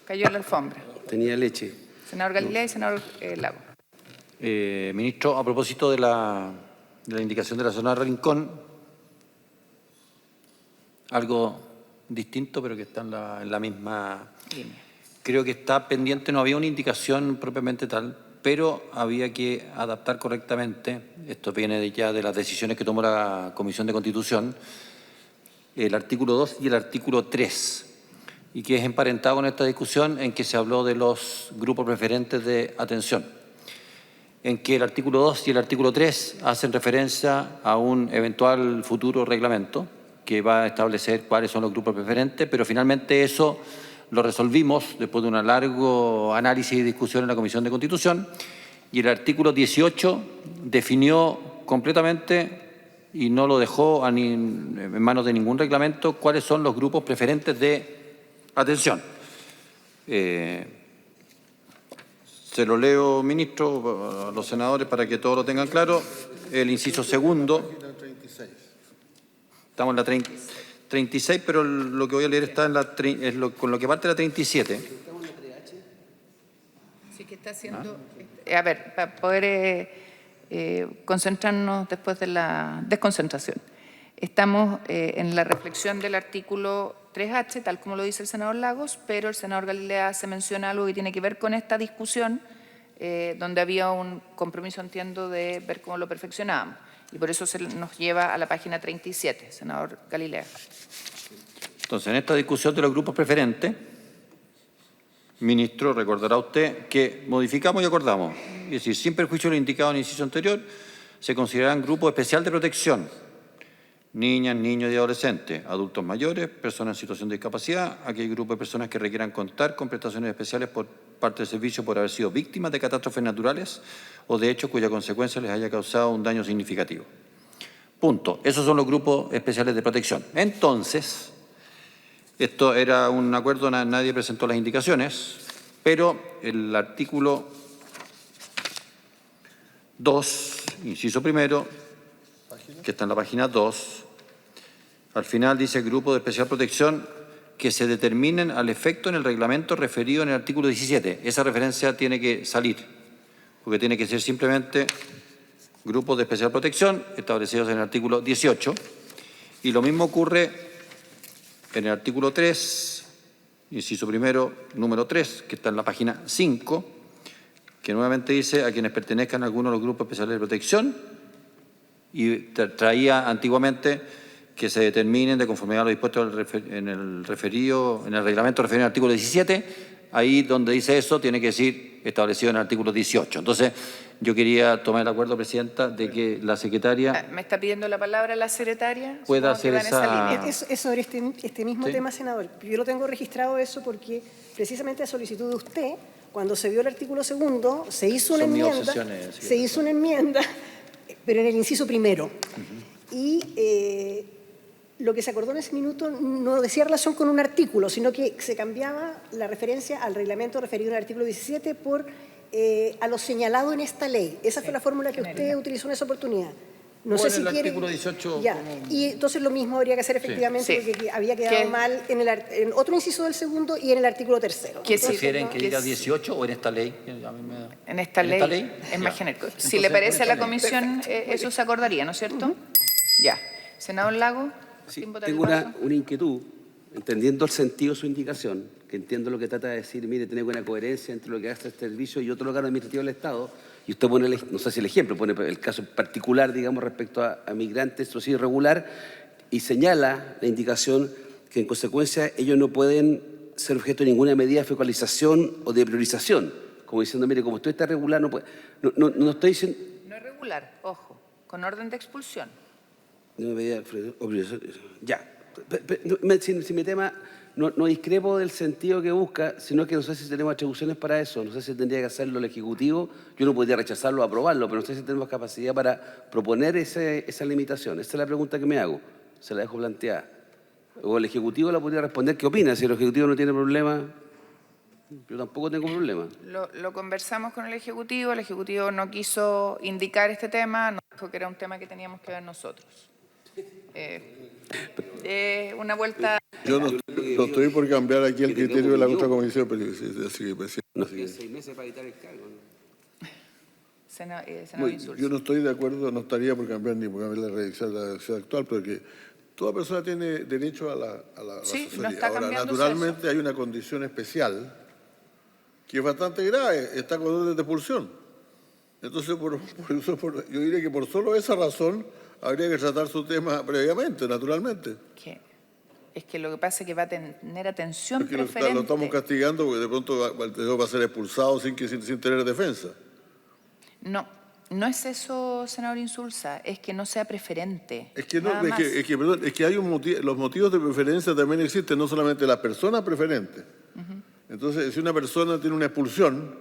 Cayó en la alfombra. Tenía leche. Senador Galilea y senador Lago. Ministro, a propósito de la indicación de la zona de Rincón, algo distinto, pero que está en la misma Creo que está pendiente, no había una indicación propiamente tal, pero había que adaptar correctamente, esto viene ya de las decisiones que tomó la Comisión de Constitución, el artículo 2 y el artículo 3, y que es emparentado con esta discusión en que se habló de los grupos preferentes de atención, en que el artículo 2 y el artículo 3 hacen referencia a un eventual futuro reglamento que va a establecer cuáles son los grupos preferentes, pero finalmente eso lo resolvimos después de un largo análisis y discusión en la Comisión de Constitución, y el artículo 18 definió completamente y no lo dejó en manos de ningún reglamento cuáles son los grupos preferentes de atención. Se lo leo, ministro, a los senadores para que todos lo tengan claro. El inciso segundo. Estamos en la 36, pero lo que voy a leer está en la, con lo que parte de la 37. Sí, que está haciendo. A ver, para poder concentrarnos después de la desconcentración. Estamos en la reflexión del artículo 3H, tal como lo dice el senador Lagos, pero el senador Galilea se menciona algo que tiene que ver con esta discusión, donde había un compromiso, entiendo, de ver cómo lo perfeccionábamos. Y por eso se nos lleva a la página 37, senador Galilea. Entonces, en esta discusión de los grupos preferentes, ministro, recordará usted que modificamos y acordamos. Es decir, sin perjuicio de lo indicado en el inciso anterior, se considerarán grupos especial de protección: niñas, niños y adolescentes, adultos mayores, personas en situación de discapacidad, aquel grupo de personas que requieran contar con prestaciones especiales por parte del servicio por haber sido víctimas de catástrofes naturales o de hechos cuya consecuencia les haya causado un daño significativo. Punto. Esos son los grupos especiales de protección. Entonces, esto era un acuerdo, nadie presentó las indicaciones, pero el artículo 2, inciso primero, que está en la página 2, al final dice grupo de especial protección que se determinen al efecto en el reglamento referido en el artículo 17. Esa referencia tiene que salir, porque tiene que ser simplemente grupos de especial protección establecidos en el artículo 18. Y lo mismo ocurre en el artículo 3, inciso primero, número 3, que está en la página 5, que nuevamente dice a quienes pertenezcan a alguno de los grupos especiales de protección, y traía antiguamente que se determinen de conformidad a lo dispuesto en el reglamento referido al artículo 17, ahí donde dice eso tiene que decir establecido en el artículo 18. Entonces, yo quería tomar el acuerdo, Presidenta, de que la secretaria... ¿Me está pidiendo la palabra la secretaria? Pueda Supongo que hacer va en línea. Es sobre este mismo Sí. tema, senador. Yo lo tengo registrado eso porque precisamente a solicitud de usted, cuando se vio el artículo segundo, se hizo una Son mis enmienda. obsesiones, sí. Se hizo una enmienda, pero en el inciso primero. Y lo que se acordó en ese minuto no decía relación con un artículo, sino que se cambiaba la referencia al reglamento referido en el artículo 17 por a lo señalado en esta ley. Esa fue la fórmula que usted utilizó en esa oportunidad. No sé si el quiere... artículo 18... Ya. Y entonces lo mismo habría que hacer efectivamente Sí. porque había quedado mal en otro inciso del segundo y en el artículo tercero. ¿Qué Entonces, ¿Prefieren no- que diga 18 o en esta ley? A mí me da- En esta ley es más Ya. genérico. Si Entonces, le parece a la en esta ley. comisión, eso se acordaría, ¿no es cierto? Ya. Senador Lago. Sí, sin votar tengo el vaso. una inquietud, entendiendo el sentido de su indicación, que entiendo lo que trata de decir, mire, tener buena coherencia entre lo que hace este servicio y otro órgano administrativo del Estado, y usted pone, no sé si el ejemplo, pone el caso particular, digamos, respecto a migrantes, eso sí, irregular, y señala la indicación que en consecuencia ellos no pueden ser objeto de ninguna medida de focalización o de priorización, como diciendo, mire, como usted está regular, no puede... No estoy diciendo... No es regular, ojo, con orden de expulsión. No, ya. Si mi tema no discrepo del sentido que busca, sino que no sé si tenemos atribuciones para eso, no sé si tendría que hacerlo el Ejecutivo, yo no podría rechazarlo o aprobarlo, pero no sé si tenemos capacidad para proponer esa limitación. Esa es la pregunta que me hago, se la dejo planteada. O el Ejecutivo la podría responder, ¿qué opina? Si el Ejecutivo no tiene problema, yo tampoco tengo problema. Lo conversamos con el Ejecutivo no quiso indicar este tema, nos dijo que era un tema que teníamos que ver nosotros. Una vuelta... Yo no estoy por cambiar aquí el criterio de la otra comisión, pero así que, presidente. No, 6 meses para evitar el cargo, ¿no? Senador Insulza. Yo no estoy de acuerdo, no estaría por cambiar ni por cambiar la redacción actual, porque toda persona tiene derecho a la Sí, asesoría. no está Ahora, cambiándose naturalmente hay una condición especial que es bastante grave, está con orden de expulsión. Entonces, yo diría que por solo esa razón habría que tratar su tema previamente, naturalmente. Es que lo que pasa es que va a tener atención Porque preferente. lo estamos castigando porque de pronto va a ser expulsado sin tener defensa. No es eso, senador Insulza, es que no sea preferente. Es que, nada más. es que hay los motivos de preferencia también existen, no solamente las personas preferentes. Entonces, si una persona tiene una expulsión,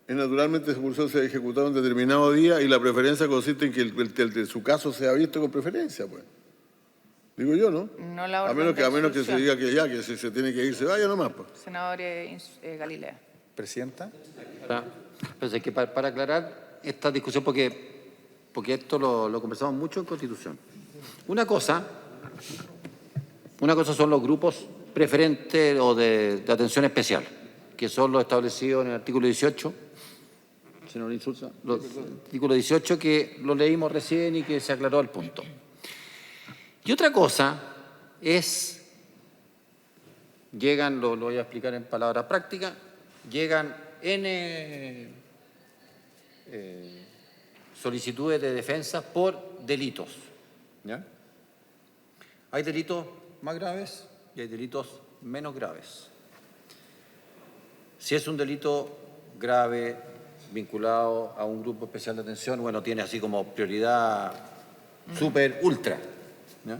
naturalmente esa expulsión se ha ejecutado en determinado día y la preferencia consiste en que el de su caso sea visto con preferencia, pues. Digo yo, ¿no? No la a menos que se diga que ya, que si se tiene que ir, se vaya nomás, pues. Senador Galilea. Presidenta. Pues es que para aclarar esta discusión, porque esto lo conversamos mucho en Constitución. Una cosa son los grupos preferentes o de atención especial, que son los establecidos en el artículo 18, señor Insulza, artículo 18 que lo leímos recién y que se aclaró al punto. Y otra cosa es, lo voy a explicar en palabras prácticas, llegan N solicitudes de defensa por delitos. ¿Ya? Hay delitos más graves y hay delitos menos graves. Si es un delito grave vinculado a un grupo especial de atención, bueno, tiene así como prioridad super ultra. ¿Ya?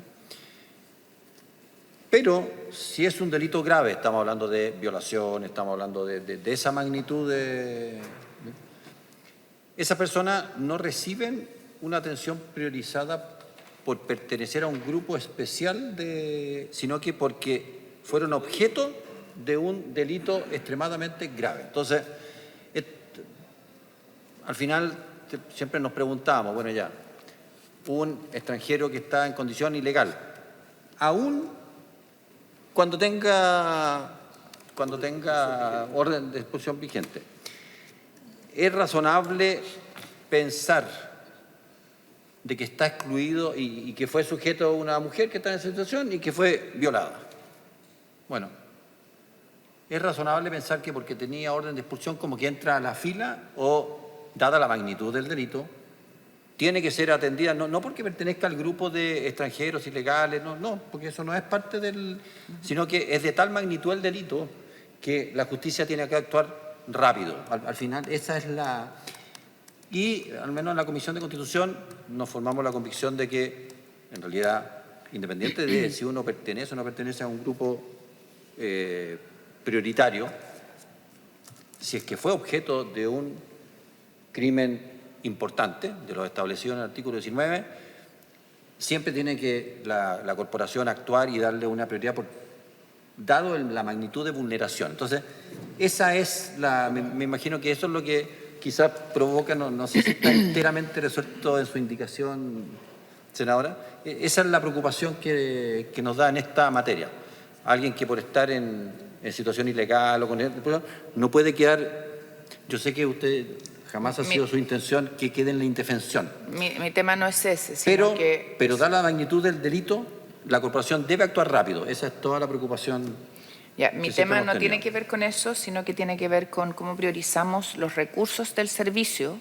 Pero si es un delito grave, estamos hablando de violación, estamos hablando de esa magnitud esas personas no reciben una atención priorizada por pertenecer a un grupo especial, sino que porque fueron objeto de un delito extremadamente grave. Entonces, al final siempre nos preguntamos, bueno ya, un extranjero que está en condición ilegal, aún cuando tenga orden de expulsión vigente, ¿es razonable pensar de que está excluido y que fue sujeto a una mujer que está en esa situación y que fue violada? Bueno, ¿es razonable pensar que porque tenía orden de expulsión como que entra a la fila o, dada la magnitud del delito, tiene que ser atendida, no porque pertenezca al grupo de extranjeros ilegales, no, porque eso no es parte sino que es de tal magnitud el delito que la justicia tiene que actuar rápido. Al final, esa es la... Y al menos en la Comisión de Constitución nos formamos la convicción de que, en realidad, independiente de si uno pertenece o no pertenece a un grupo prioritario, si es que fue objeto de un crimen importante, de los establecidos en el artículo 19, siempre tiene que la corporación actuar y darle una prioridad dado la magnitud de vulneración. Entonces, esa es me imagino que eso es lo que quizás provoca, no sé si está enteramente resuelto en su indicación, senadora. Esa es la preocupación que nos da en esta materia. Alguien que por estar en situación ilegal o no puede quedar, yo sé que usted jamás ha sido su intención que quede en la indefensión. Mi tema no es ese, sino pero dada la magnitud del delito, la corporación debe actuar rápido. Esa es toda la preocupación. Mi tema no tiene que ver con eso, sino que tiene que ver con cómo priorizamos los recursos del servicio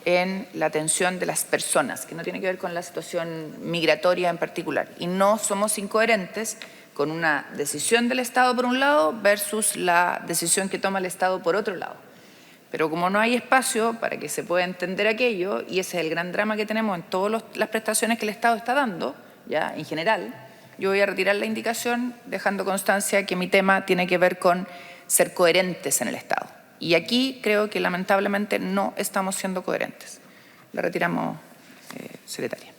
en la atención de las personas, que no tiene que ver con la situación migratoria en particular. Y no somos incoherentes con una decisión del Estado por un lado versus la decisión que toma el Estado por otro lado. Pero como no hay espacio para que se pueda entender aquello, y ese es el gran drama que tenemos en todas las prestaciones que el Estado está dando, ya en general, yo voy a retirar la indicación dejando constancia que mi tema tiene que ver con ser coherentes en el Estado. Y aquí creo que lamentablemente no estamos siendo coherentes. La retiramos, secretaria.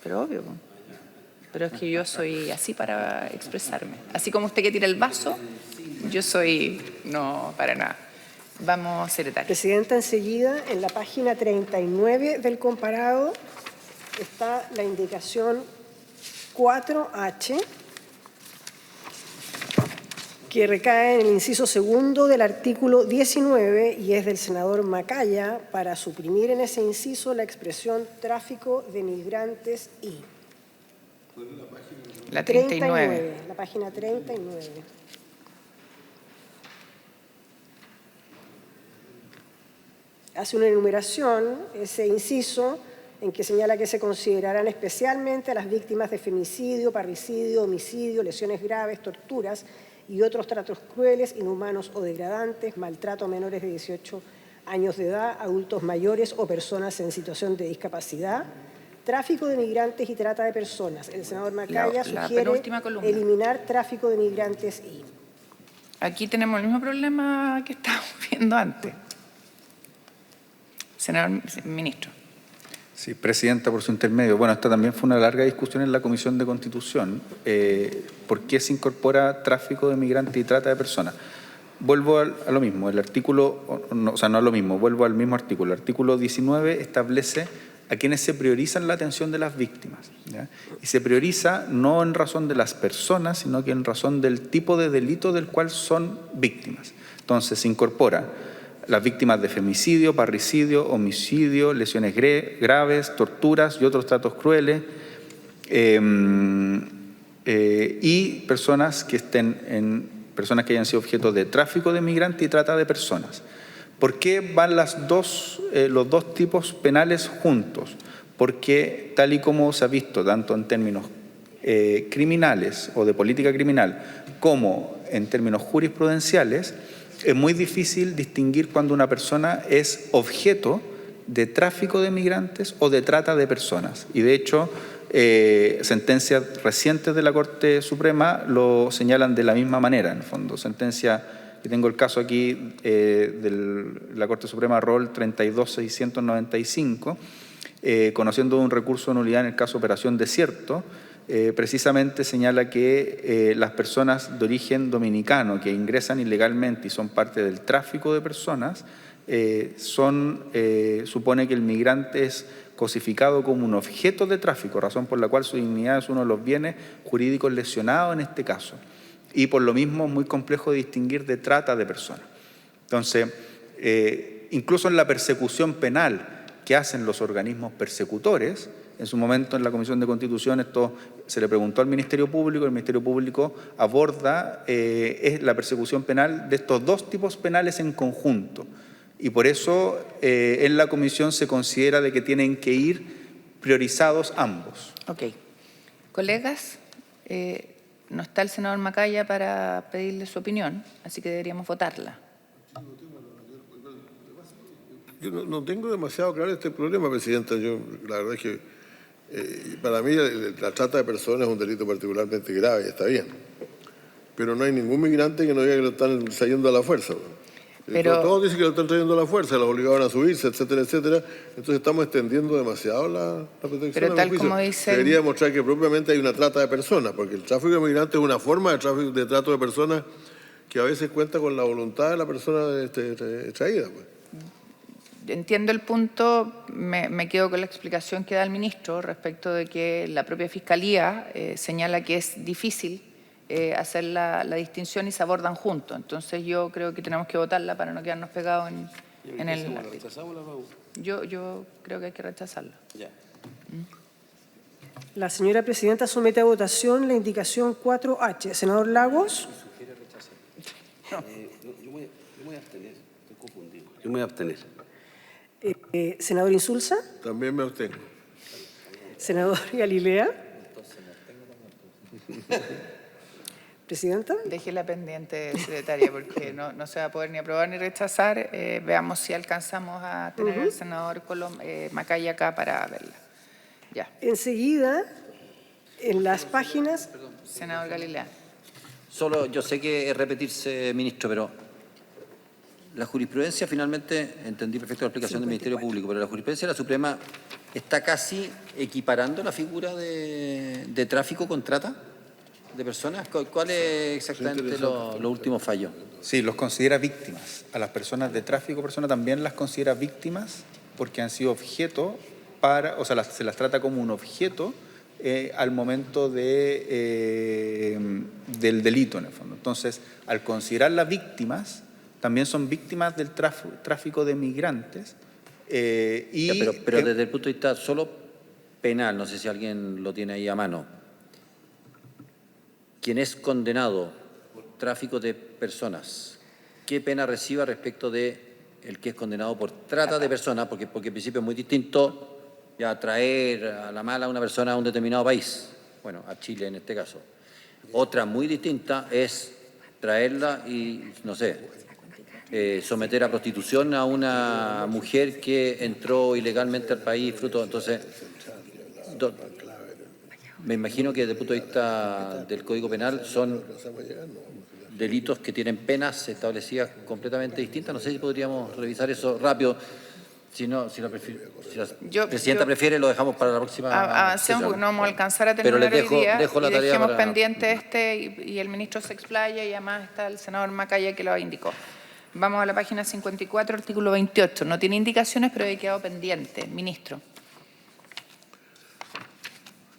Pero obvio, pero es que yo soy así para expresarme. Así como usted que tira el vaso, yo soy, no, para nada. Vamos, secretaria. Presidenta, enseguida, en la página 39 del comparado, está la indicación 4H, que recae en el inciso segundo del artículo 19 y es del senador Macaya para suprimir en ese inciso la expresión tráfico de migrantes y... La 39. La página 39. hace una enumeración, ese inciso, en que señala que se considerarán especialmente a las víctimas de femicidio, parricidio, homicidio, lesiones graves, torturas y otros tratos crueles, inhumanos o degradantes, maltrato a menores de 18 años de edad, adultos mayores o personas en situación de discapacidad, tráfico de migrantes y trata de personas. El senador Macaya La sugiere penúltima columna. eliminar tráfico de migrantes y... Aquí tenemos el mismo problema que estábamos viendo antes. Senador ministro. Sí, Presidenta, por su intermedio. Bueno, esta también fue una larga discusión en la Comisión de Constitución. ¿Por qué se incorpora tráfico de migrantes y trata de personas? Vuelvo a lo mismo. El artículo, no a lo mismo, vuelvo al mismo artículo. El artículo 19 establece a quienes se priorizan la atención de las víctimas, ¿ya? Y se prioriza no en razón de las personas, sino que en razón del tipo de delito del cual son víctimas. Entonces, se incorpora las víctimas de femicidio, parricidio, homicidio, lesiones graves, torturas y otros tratos crueles, y personas que hayan sido objeto de tráfico de migrantes y trata de personas. ¿Por qué van los dos tipos penales juntos? Porque tal y como se ha visto, tanto en términos criminales o de política criminal como en términos jurisprudenciales, es muy difícil distinguir cuando una persona es objeto de tráfico de migrantes o de trata de personas. Y de hecho, sentencias recientes de la Corte Suprema lo señalan de la misma manera, en el fondo. Y tengo el caso aquí de la Corte Suprema Rol 32695, conociendo un recurso de nulidad en el caso Operación Desierto, precisamente señala que las personas de origen dominicano que ingresan ilegalmente y son parte del tráfico de personas, supone que el migrante es cosificado como un objeto de tráfico, razón por la cual su dignidad es uno de los bienes jurídicos lesionados en este caso. Y por lo mismo es muy complejo distinguir de trata de personas. Entonces, incluso en la persecución penal que hacen los organismos persecutores, en su momento en la Comisión de Constitución esto se le preguntó al Ministerio Público, el Ministerio Público aborda la persecución penal de estos dos tipos penales en conjunto. Y por eso en la Comisión se considera de que tienen que ir priorizados ambos. Ok. Colegas, no está el senador Macaya para pedirle su opinión, así que deberíamos votarla. Yo no tengo demasiado claro este problema, Presidenta. La verdad es que para mí la trata de personas es un delito particularmente grave, está bien. Pero no hay ningún migrante que no diga que lo están trayendo a la fuerza. Pero, todos dicen que lo están trayendo a la fuerza, los obligaban a subirse, etcétera, etcétera. Entonces estamos extendiendo demasiado la protección. Pero tal como dice... Debería demostrar que propiamente hay una trata de personas, porque el tráfico de migrantes es una forma de trato de personas que a veces cuenta con la voluntad de la persona traída. Pues. Entiendo el punto, me quedo con la explicación que da el ministro respecto de que la propia Fiscalía señala que es difícil hacer la distinción y se abordan juntos. Entonces yo creo que tenemos que votarla para no quedarnos pegados en el... Yo creo que hay que rechazarla. Ya. La señora Presidenta somete a votación la indicación 4H. Senador Lagos. Yo me voy a abstener, estoy confundido. Yo me voy a abstener. Senador Insulza. También me abstengo. Senador Galilea. Presidenta. Déjela pendiente, secretaria, porque no se va a poder ni aprobar ni rechazar. Veamos si alcanzamos a tener al senador Macaya acá para verla. Ya. Enseguida, en las páginas... Senador Galilea. Solo, yo sé que es repetirse, ministro, pero la jurisprudencia finalmente, entendí perfecto la explicación del Ministerio Público, pero la jurisprudencia de la Suprema está casi equiparando la figura de tráfico con trata de personas. ¿Cuál es exactamente los últimos fallos? Sí, los considera víctimas. A las personas de tráfico de personas también las considera víctimas porque han sido objeto se las trata como un objeto al momento del delito, en el fondo. Entonces, al considerarlas víctimas, también son víctimas del tráfico de migrantes. Pero desde el punto de vista solo penal, no sé si alguien lo tiene ahí a mano, quien es condenado por tráfico de personas, ¿qué pena reciba respecto de el que es condenado por trata de personas, porque en principio es muy distinto ya traer a la mala a una persona a un determinado país, bueno, a Chile en este caso. Otra muy distinta es traerla y, no sé, someter a prostitución a una mujer que entró ilegalmente al país fruto. Entonces, me imagino que desde el punto de vista del Código Penal son delitos que tienen penas establecidas completamente distintas. No sé si podríamos revisar eso rápido. Si la presidenta prefiere, lo dejamos para la próxima. Avancemos porque no vamos a alcanzar a terminar Pero les hoy día. dejo la y tarea dejemos para... pendiente y el ministro se explaya y además está el senador Macaya que lo indicó. Vamos a la página 54, artículo 28. No tiene indicaciones, pero había quedado pendiente. Ministro.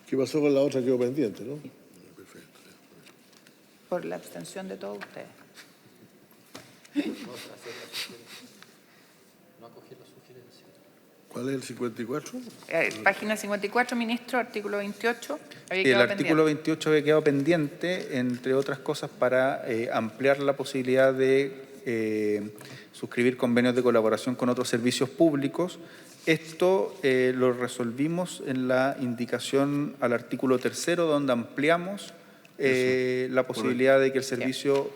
¿Qué pasó con la otra? Quedó pendiente, ¿no? Perfecto. Por la abstención de todos ustedes. ¿Cuál es el 54? Página 54, ministro, artículo 28. El artículo 28 había quedado pendiente, entre otras cosas, para ampliar la posibilidad de suscribir convenios de colaboración con otros servicios públicos. Esto lo resolvimos en la indicación al artículo 3, donde ampliamos la posibilidad de que el servicio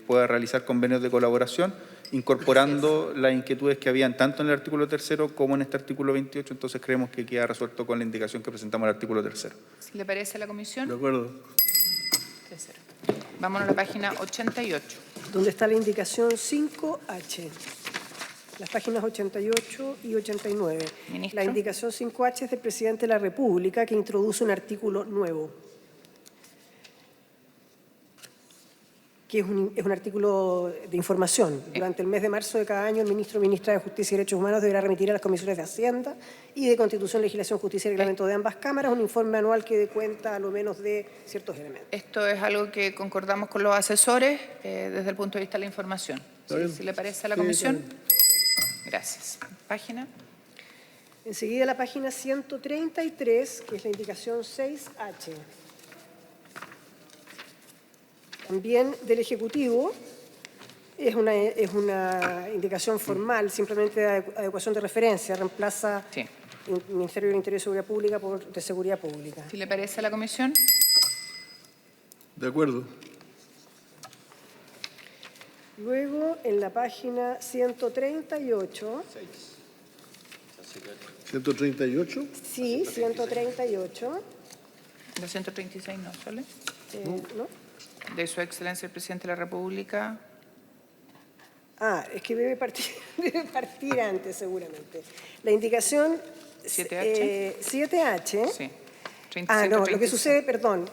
pueda realizar convenios de colaboración, incorporando las inquietudes que habían tanto en el artículo 3 como en este artículo 28. Entonces creemos que queda resuelto con la indicación que presentamos en el artículo 3. ¿Si le parece a la comisión? De acuerdo. 3-0. Vamos a la página 88. Donde está la indicación 5H. Las páginas 88 y 89. Ministro. La indicación 5H es del presidente de la República, que introduce un artículo nuevo, que es un artículo de información. Durante el mes de marzo de cada año, el ministro o ministra de Justicia y Derechos Humanos deberá remitir a las comisiones de Hacienda y de Constitución, Legislación, Justicia y Reglamento de ambas cámaras un informe anual que dé cuenta a lo menos de ciertos elementos. Esto es algo que concordamos con los asesores desde el punto de vista de la información. ¿Si le parece a la comisión? Gracias. Página. Enseguida la página 133, que es la indicación 6H. También del Ejecutivo, es una indicación formal, simplemente de adecuación de referencia, reemplaza Ministerio del Interior y Seguridad Pública por de Seguridad Pública. ¿Si le parece a la comisión? De acuerdo. Luego, en la página 138. ¿138? Sí, 138. 236 no, ¿sole? ¿No? De su excelencia el presidente de la República. Es que debe partir antes, seguramente. La indicación 7H. 7H. Sí. No, lo que sucede, perdón,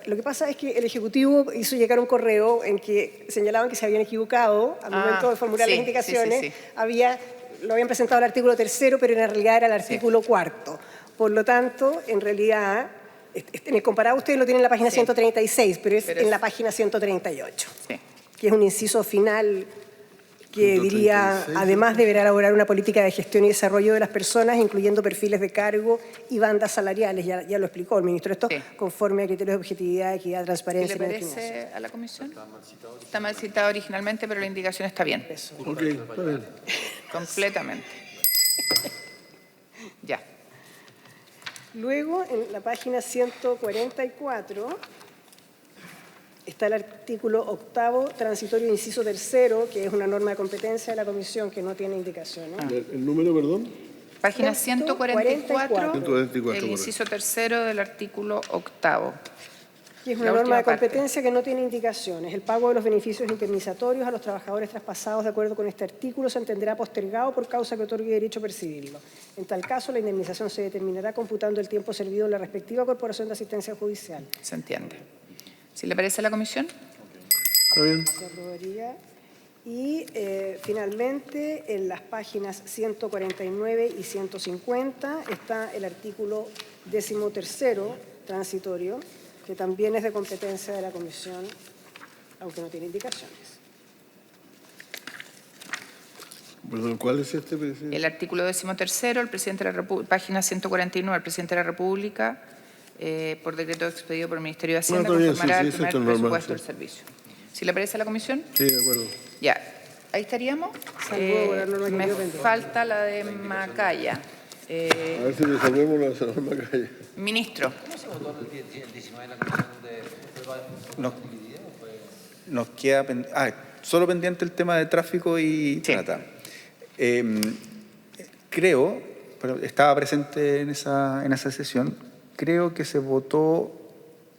lo que pasa es que el Ejecutivo hizo llegar un correo en que señalaban que se habían equivocado al momento de formular las indicaciones. Lo habían presentado el artículo 3, pero en realidad era el artículo 4. Por lo tanto, en realidad, en el comparado ustedes lo tienen en la página 136, pero es en la página 138, que es un inciso final que diría, además deberá elaborar una política de gestión y desarrollo de las personas, incluyendo perfiles de cargo y bandas salariales. Ya lo explicó el ministro. Esto conforme a criterios de objetividad, equidad, transparencia. ¿Le parece a la comisión? Está mal citado originalmente, pero la indicación está bien. Ok, está bien. Completamente. Ya. Luego, en la página 144... está el artículo 8, transitorio inciso 3, que es una norma de competencia de la Comisión que no tiene indicaciones. ¿El número, perdón? Página 144, 144, el inciso 3 del artículo 8. Que es una norma de competencia que no tiene indicaciones. El pago de los beneficios indemnizatorios a los trabajadores traspasados de acuerdo con este artículo se entenderá postergado por causa que otorgue derecho a percibirlo. En tal caso, la indemnización se determinará computando el tiempo servido en la respectiva corporación de asistencia judicial. Se entiende. ¿Si le parece a la comisión? Está bien. Se aprobaría. Y finalmente, en las páginas 149 y 150 está el artículo 13, transitorio, que también es de competencia de la comisión, aunque no tiene indicaciones. Perdón, ¿cuál es este, presidente? El artículo 13, el presidente de la República, página 149, el presidente de la República, por decreto expedido por el Ministerio de Hacienda, conformará el primer presupuesto del servicio. ¿Si le parece a la comisión? Sí, de acuerdo. Ya. Ahí estaríamos. Salvo la norma que Me quedó pendiente. falta la de Macaya. A ver si resolvemos la senadora Macaya. Ministro. Nos queda solo pendiente el tema de tráfico y Sí. trata. Creo, pero estaba presente en esa sesión, creo que se votó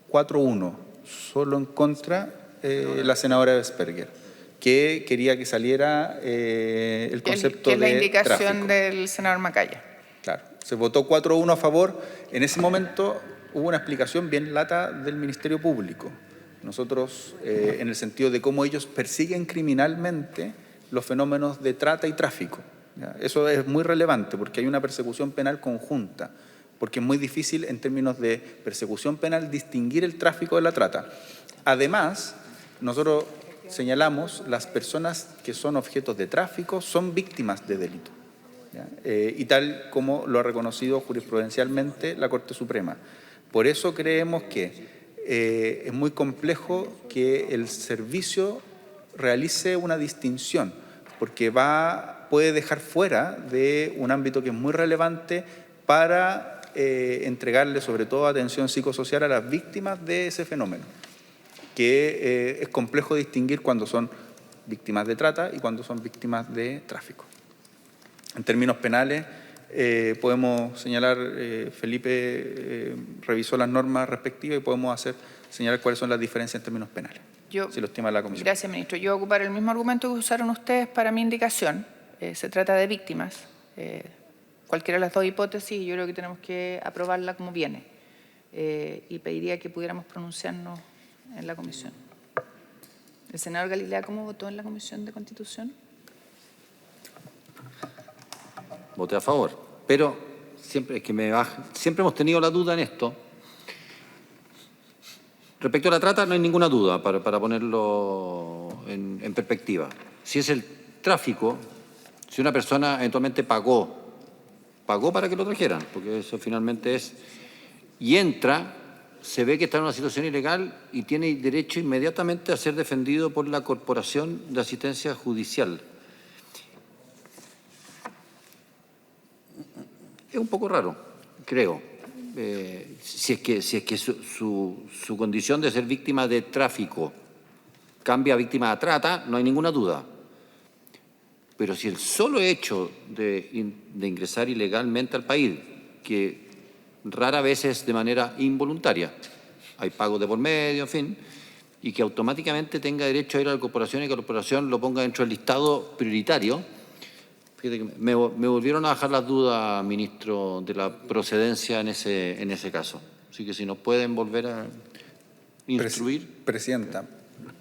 4-1, solo en contra la senadora Vesperger, que quería que saliera el concepto que es la de indicación tráfico. del senador Macaya. Claro, se votó 4-1 a favor. En ese momento hubo una explicación bien lata del Ministerio Público. Nosotros, en el sentido de cómo ellos persiguen criminalmente los fenómenos de trata y tráfico. ¿Ya? Eso es muy relevante porque hay una persecución penal conjunta, porque es muy difícil en términos de persecución penal distinguir el tráfico de la trata. Además, nosotros señalamos las personas que son objetos de tráfico son víctimas de delito. ¿Ya? Y tal como lo ha reconocido jurisprudencialmente la Corte Suprema. Por eso creemos que es muy complejo que el servicio realice una distinción, porque puede dejar fuera de un ámbito que es muy relevante para entregarle sobre todo atención psicosocial a las víctimas de ese fenómeno, que es complejo distinguir cuando son víctimas de trata y cuando son víctimas de tráfico. En términos penales, podemos señalar, Felipe revisó las normas respectivas y podemos señalar cuáles son las diferencias en términos penales, si lo estima la Comisión. Gracias, ministro. Yo voy a ocupar el mismo argumento que usaron ustedes para mi indicación. Se trata de víctimas. Cualquiera de las dos hipótesis, yo creo que tenemos que aprobarla como viene. Y pediría que pudiéramos pronunciarnos en la Comisión. ¿El senador Galilea cómo votó en la Comisión de Constitución? Voté a favor, pero siempre hemos tenido la duda en esto. Respecto a la trata no hay ninguna duda, para ponerlo en perspectiva. Si es el tráfico, si una persona eventualmente pagó para que lo trajeran, porque eso finalmente es, y entra, se ve que está en una situación ilegal y tiene derecho inmediatamente a ser defendido por la Corporación de Asistencia Judicial. Es un poco raro, creo. Si es que su condición de ser víctima de tráfico cambia a víctima de trata, no hay ninguna duda. Pero si el solo hecho de ingresar ilegalmente al país, que rara vez es de manera involuntaria, hay pagos de por medio, en fin, y que automáticamente tenga derecho a ir a la corporación y que la corporación lo ponga dentro del listado prioritario. Fíjate que me volvieron a bajar las dudas, ministro, de la procedencia en ese caso. Así que si nos pueden volver a instruir. Presidenta,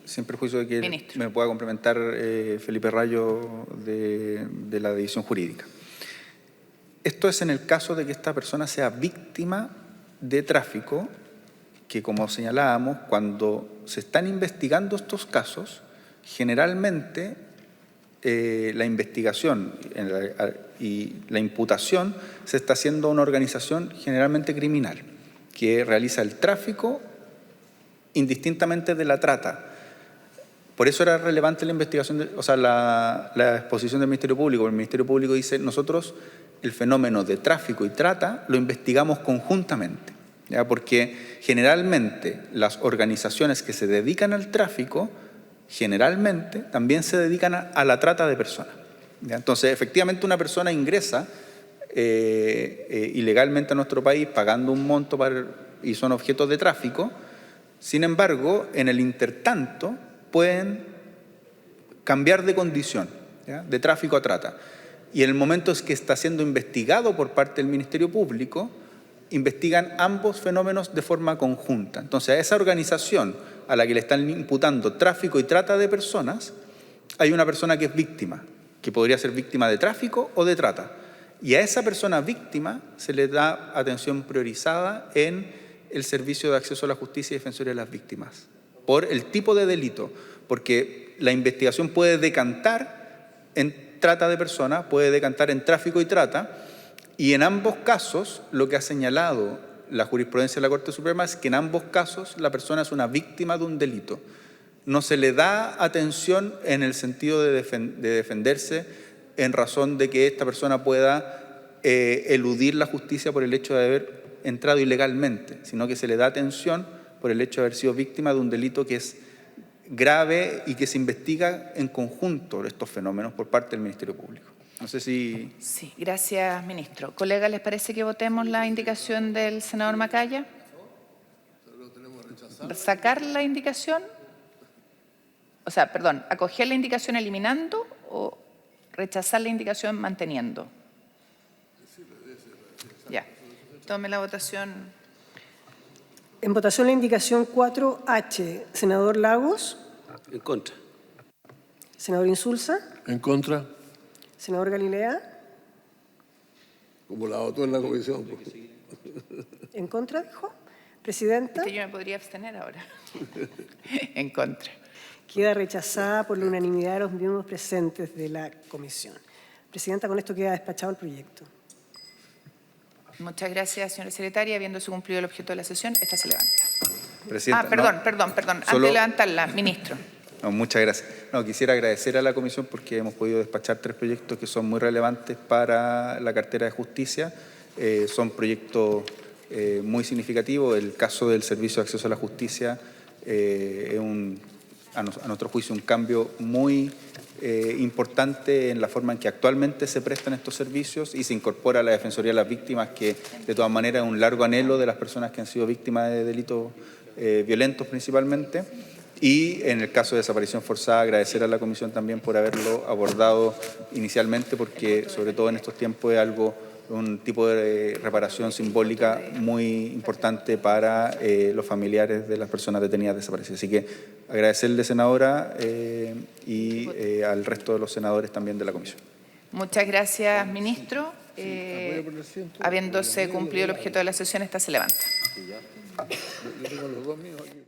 sin perjuicio de que Ministro. me pueda complementar Felipe Rayo de la División Jurídica. Esto es en el caso de que esta persona sea víctima de tráfico, que como señalábamos, cuando se están investigando estos casos, generalmente la investigación y la imputación se está haciendo a una organización generalmente criminal que realiza el tráfico indistintamente de la trata. Por eso era relevante la investigación, la exposición del Ministerio Público. El Ministerio Público dice, nosotros el fenómeno de tráfico y trata lo investigamos conjuntamente, ¿ya? Porque generalmente las organizaciones que se dedican al tráfico generalmente también se dedican a la trata de personas, ¿ya? Entonces, efectivamente, una persona ingresa ilegalmente a nuestro país pagando un monto y son objetos de tráfico. Sin embargo, en el intertanto pueden cambiar de condición, ¿ya? De tráfico a trata. Y en el momento es que está siendo investigado por parte del Ministerio Público, investigan ambos fenómenos de forma conjunta. Entonces, a esa organización a la que le están imputando tráfico y trata de personas, hay una persona que es víctima, que podría ser víctima de tráfico o de trata. Y a esa persona víctima se le da atención priorizada en el Servicio de Acceso a la Justicia y Defensoría de las Víctimas, por el tipo de delito, porque la investigación puede decantar en trata de personas, puede decantar en tráfico y trata, y en ambos casos lo que ha señalado la jurisprudencia de la Corte Suprema es que en ambos casos la persona es una víctima de un delito. no se le da atención en el sentido de defenderse en razón de que esta persona pueda eludir la justicia por el hecho de haber entrado ilegalmente, sino que se le da atención por el hecho de haber sido víctima de un delito que es grave y que se investiga en conjunto estos fenómenos por parte del Ministerio Público. No sé si... Sí, gracias, ministro. Colega, ¿les parece que votemos la indicación del senador Macaya? ¿Sacar la indicación? O sea, perdón, ¿acoger la indicación eliminando o rechazar la indicación manteniendo? Ya, tome la votación. En votación la indicación 4H. Senador Lagos. En contra. Senador Insulza. ¿En contra? Senador Galilea. Como la votó en la comisión. Pues. ¿En contra, dijo? Presidenta. Yo me podría abstener ahora. En contra. Queda rechazada por la unanimidad de los miembros presentes de la comisión. Presidenta, con esto queda despachado el proyecto. Muchas gracias, señora secretaria. Habiéndose cumplido el objeto de la sesión, esta se levanta. Presidenta, perdón. Solo- Antes de levantarla, ministro. No, muchas gracias. No, quisiera agradecer a la comisión porque hemos podido despachar 3 proyectos que son muy relevantes para la cartera de justicia. Son proyectos muy significativos. El caso del Servicio de Acceso a la Justicia es a nuestro juicio un cambio muy importante en la forma en que actualmente se prestan estos servicios y se incorpora a la Defensoría de las Víctimas, que de todas maneras es un largo anhelo de las personas que han sido víctimas de delitos violentos principalmente. Y en el caso de desaparición forzada, agradecer a la comisión también por haberlo abordado inicialmente, porque sobre todo en estos tiempos es un tipo de reparación simbólica muy importante para los familiares de las personas detenidas desaparecidas. Así que agradecerle, senadora, y al resto de los senadores también de la comisión. Muchas gracias, ministro. Habiéndose cumplido el objeto de la sesión, esta se levanta. Yo tengo los 2 míos aquí.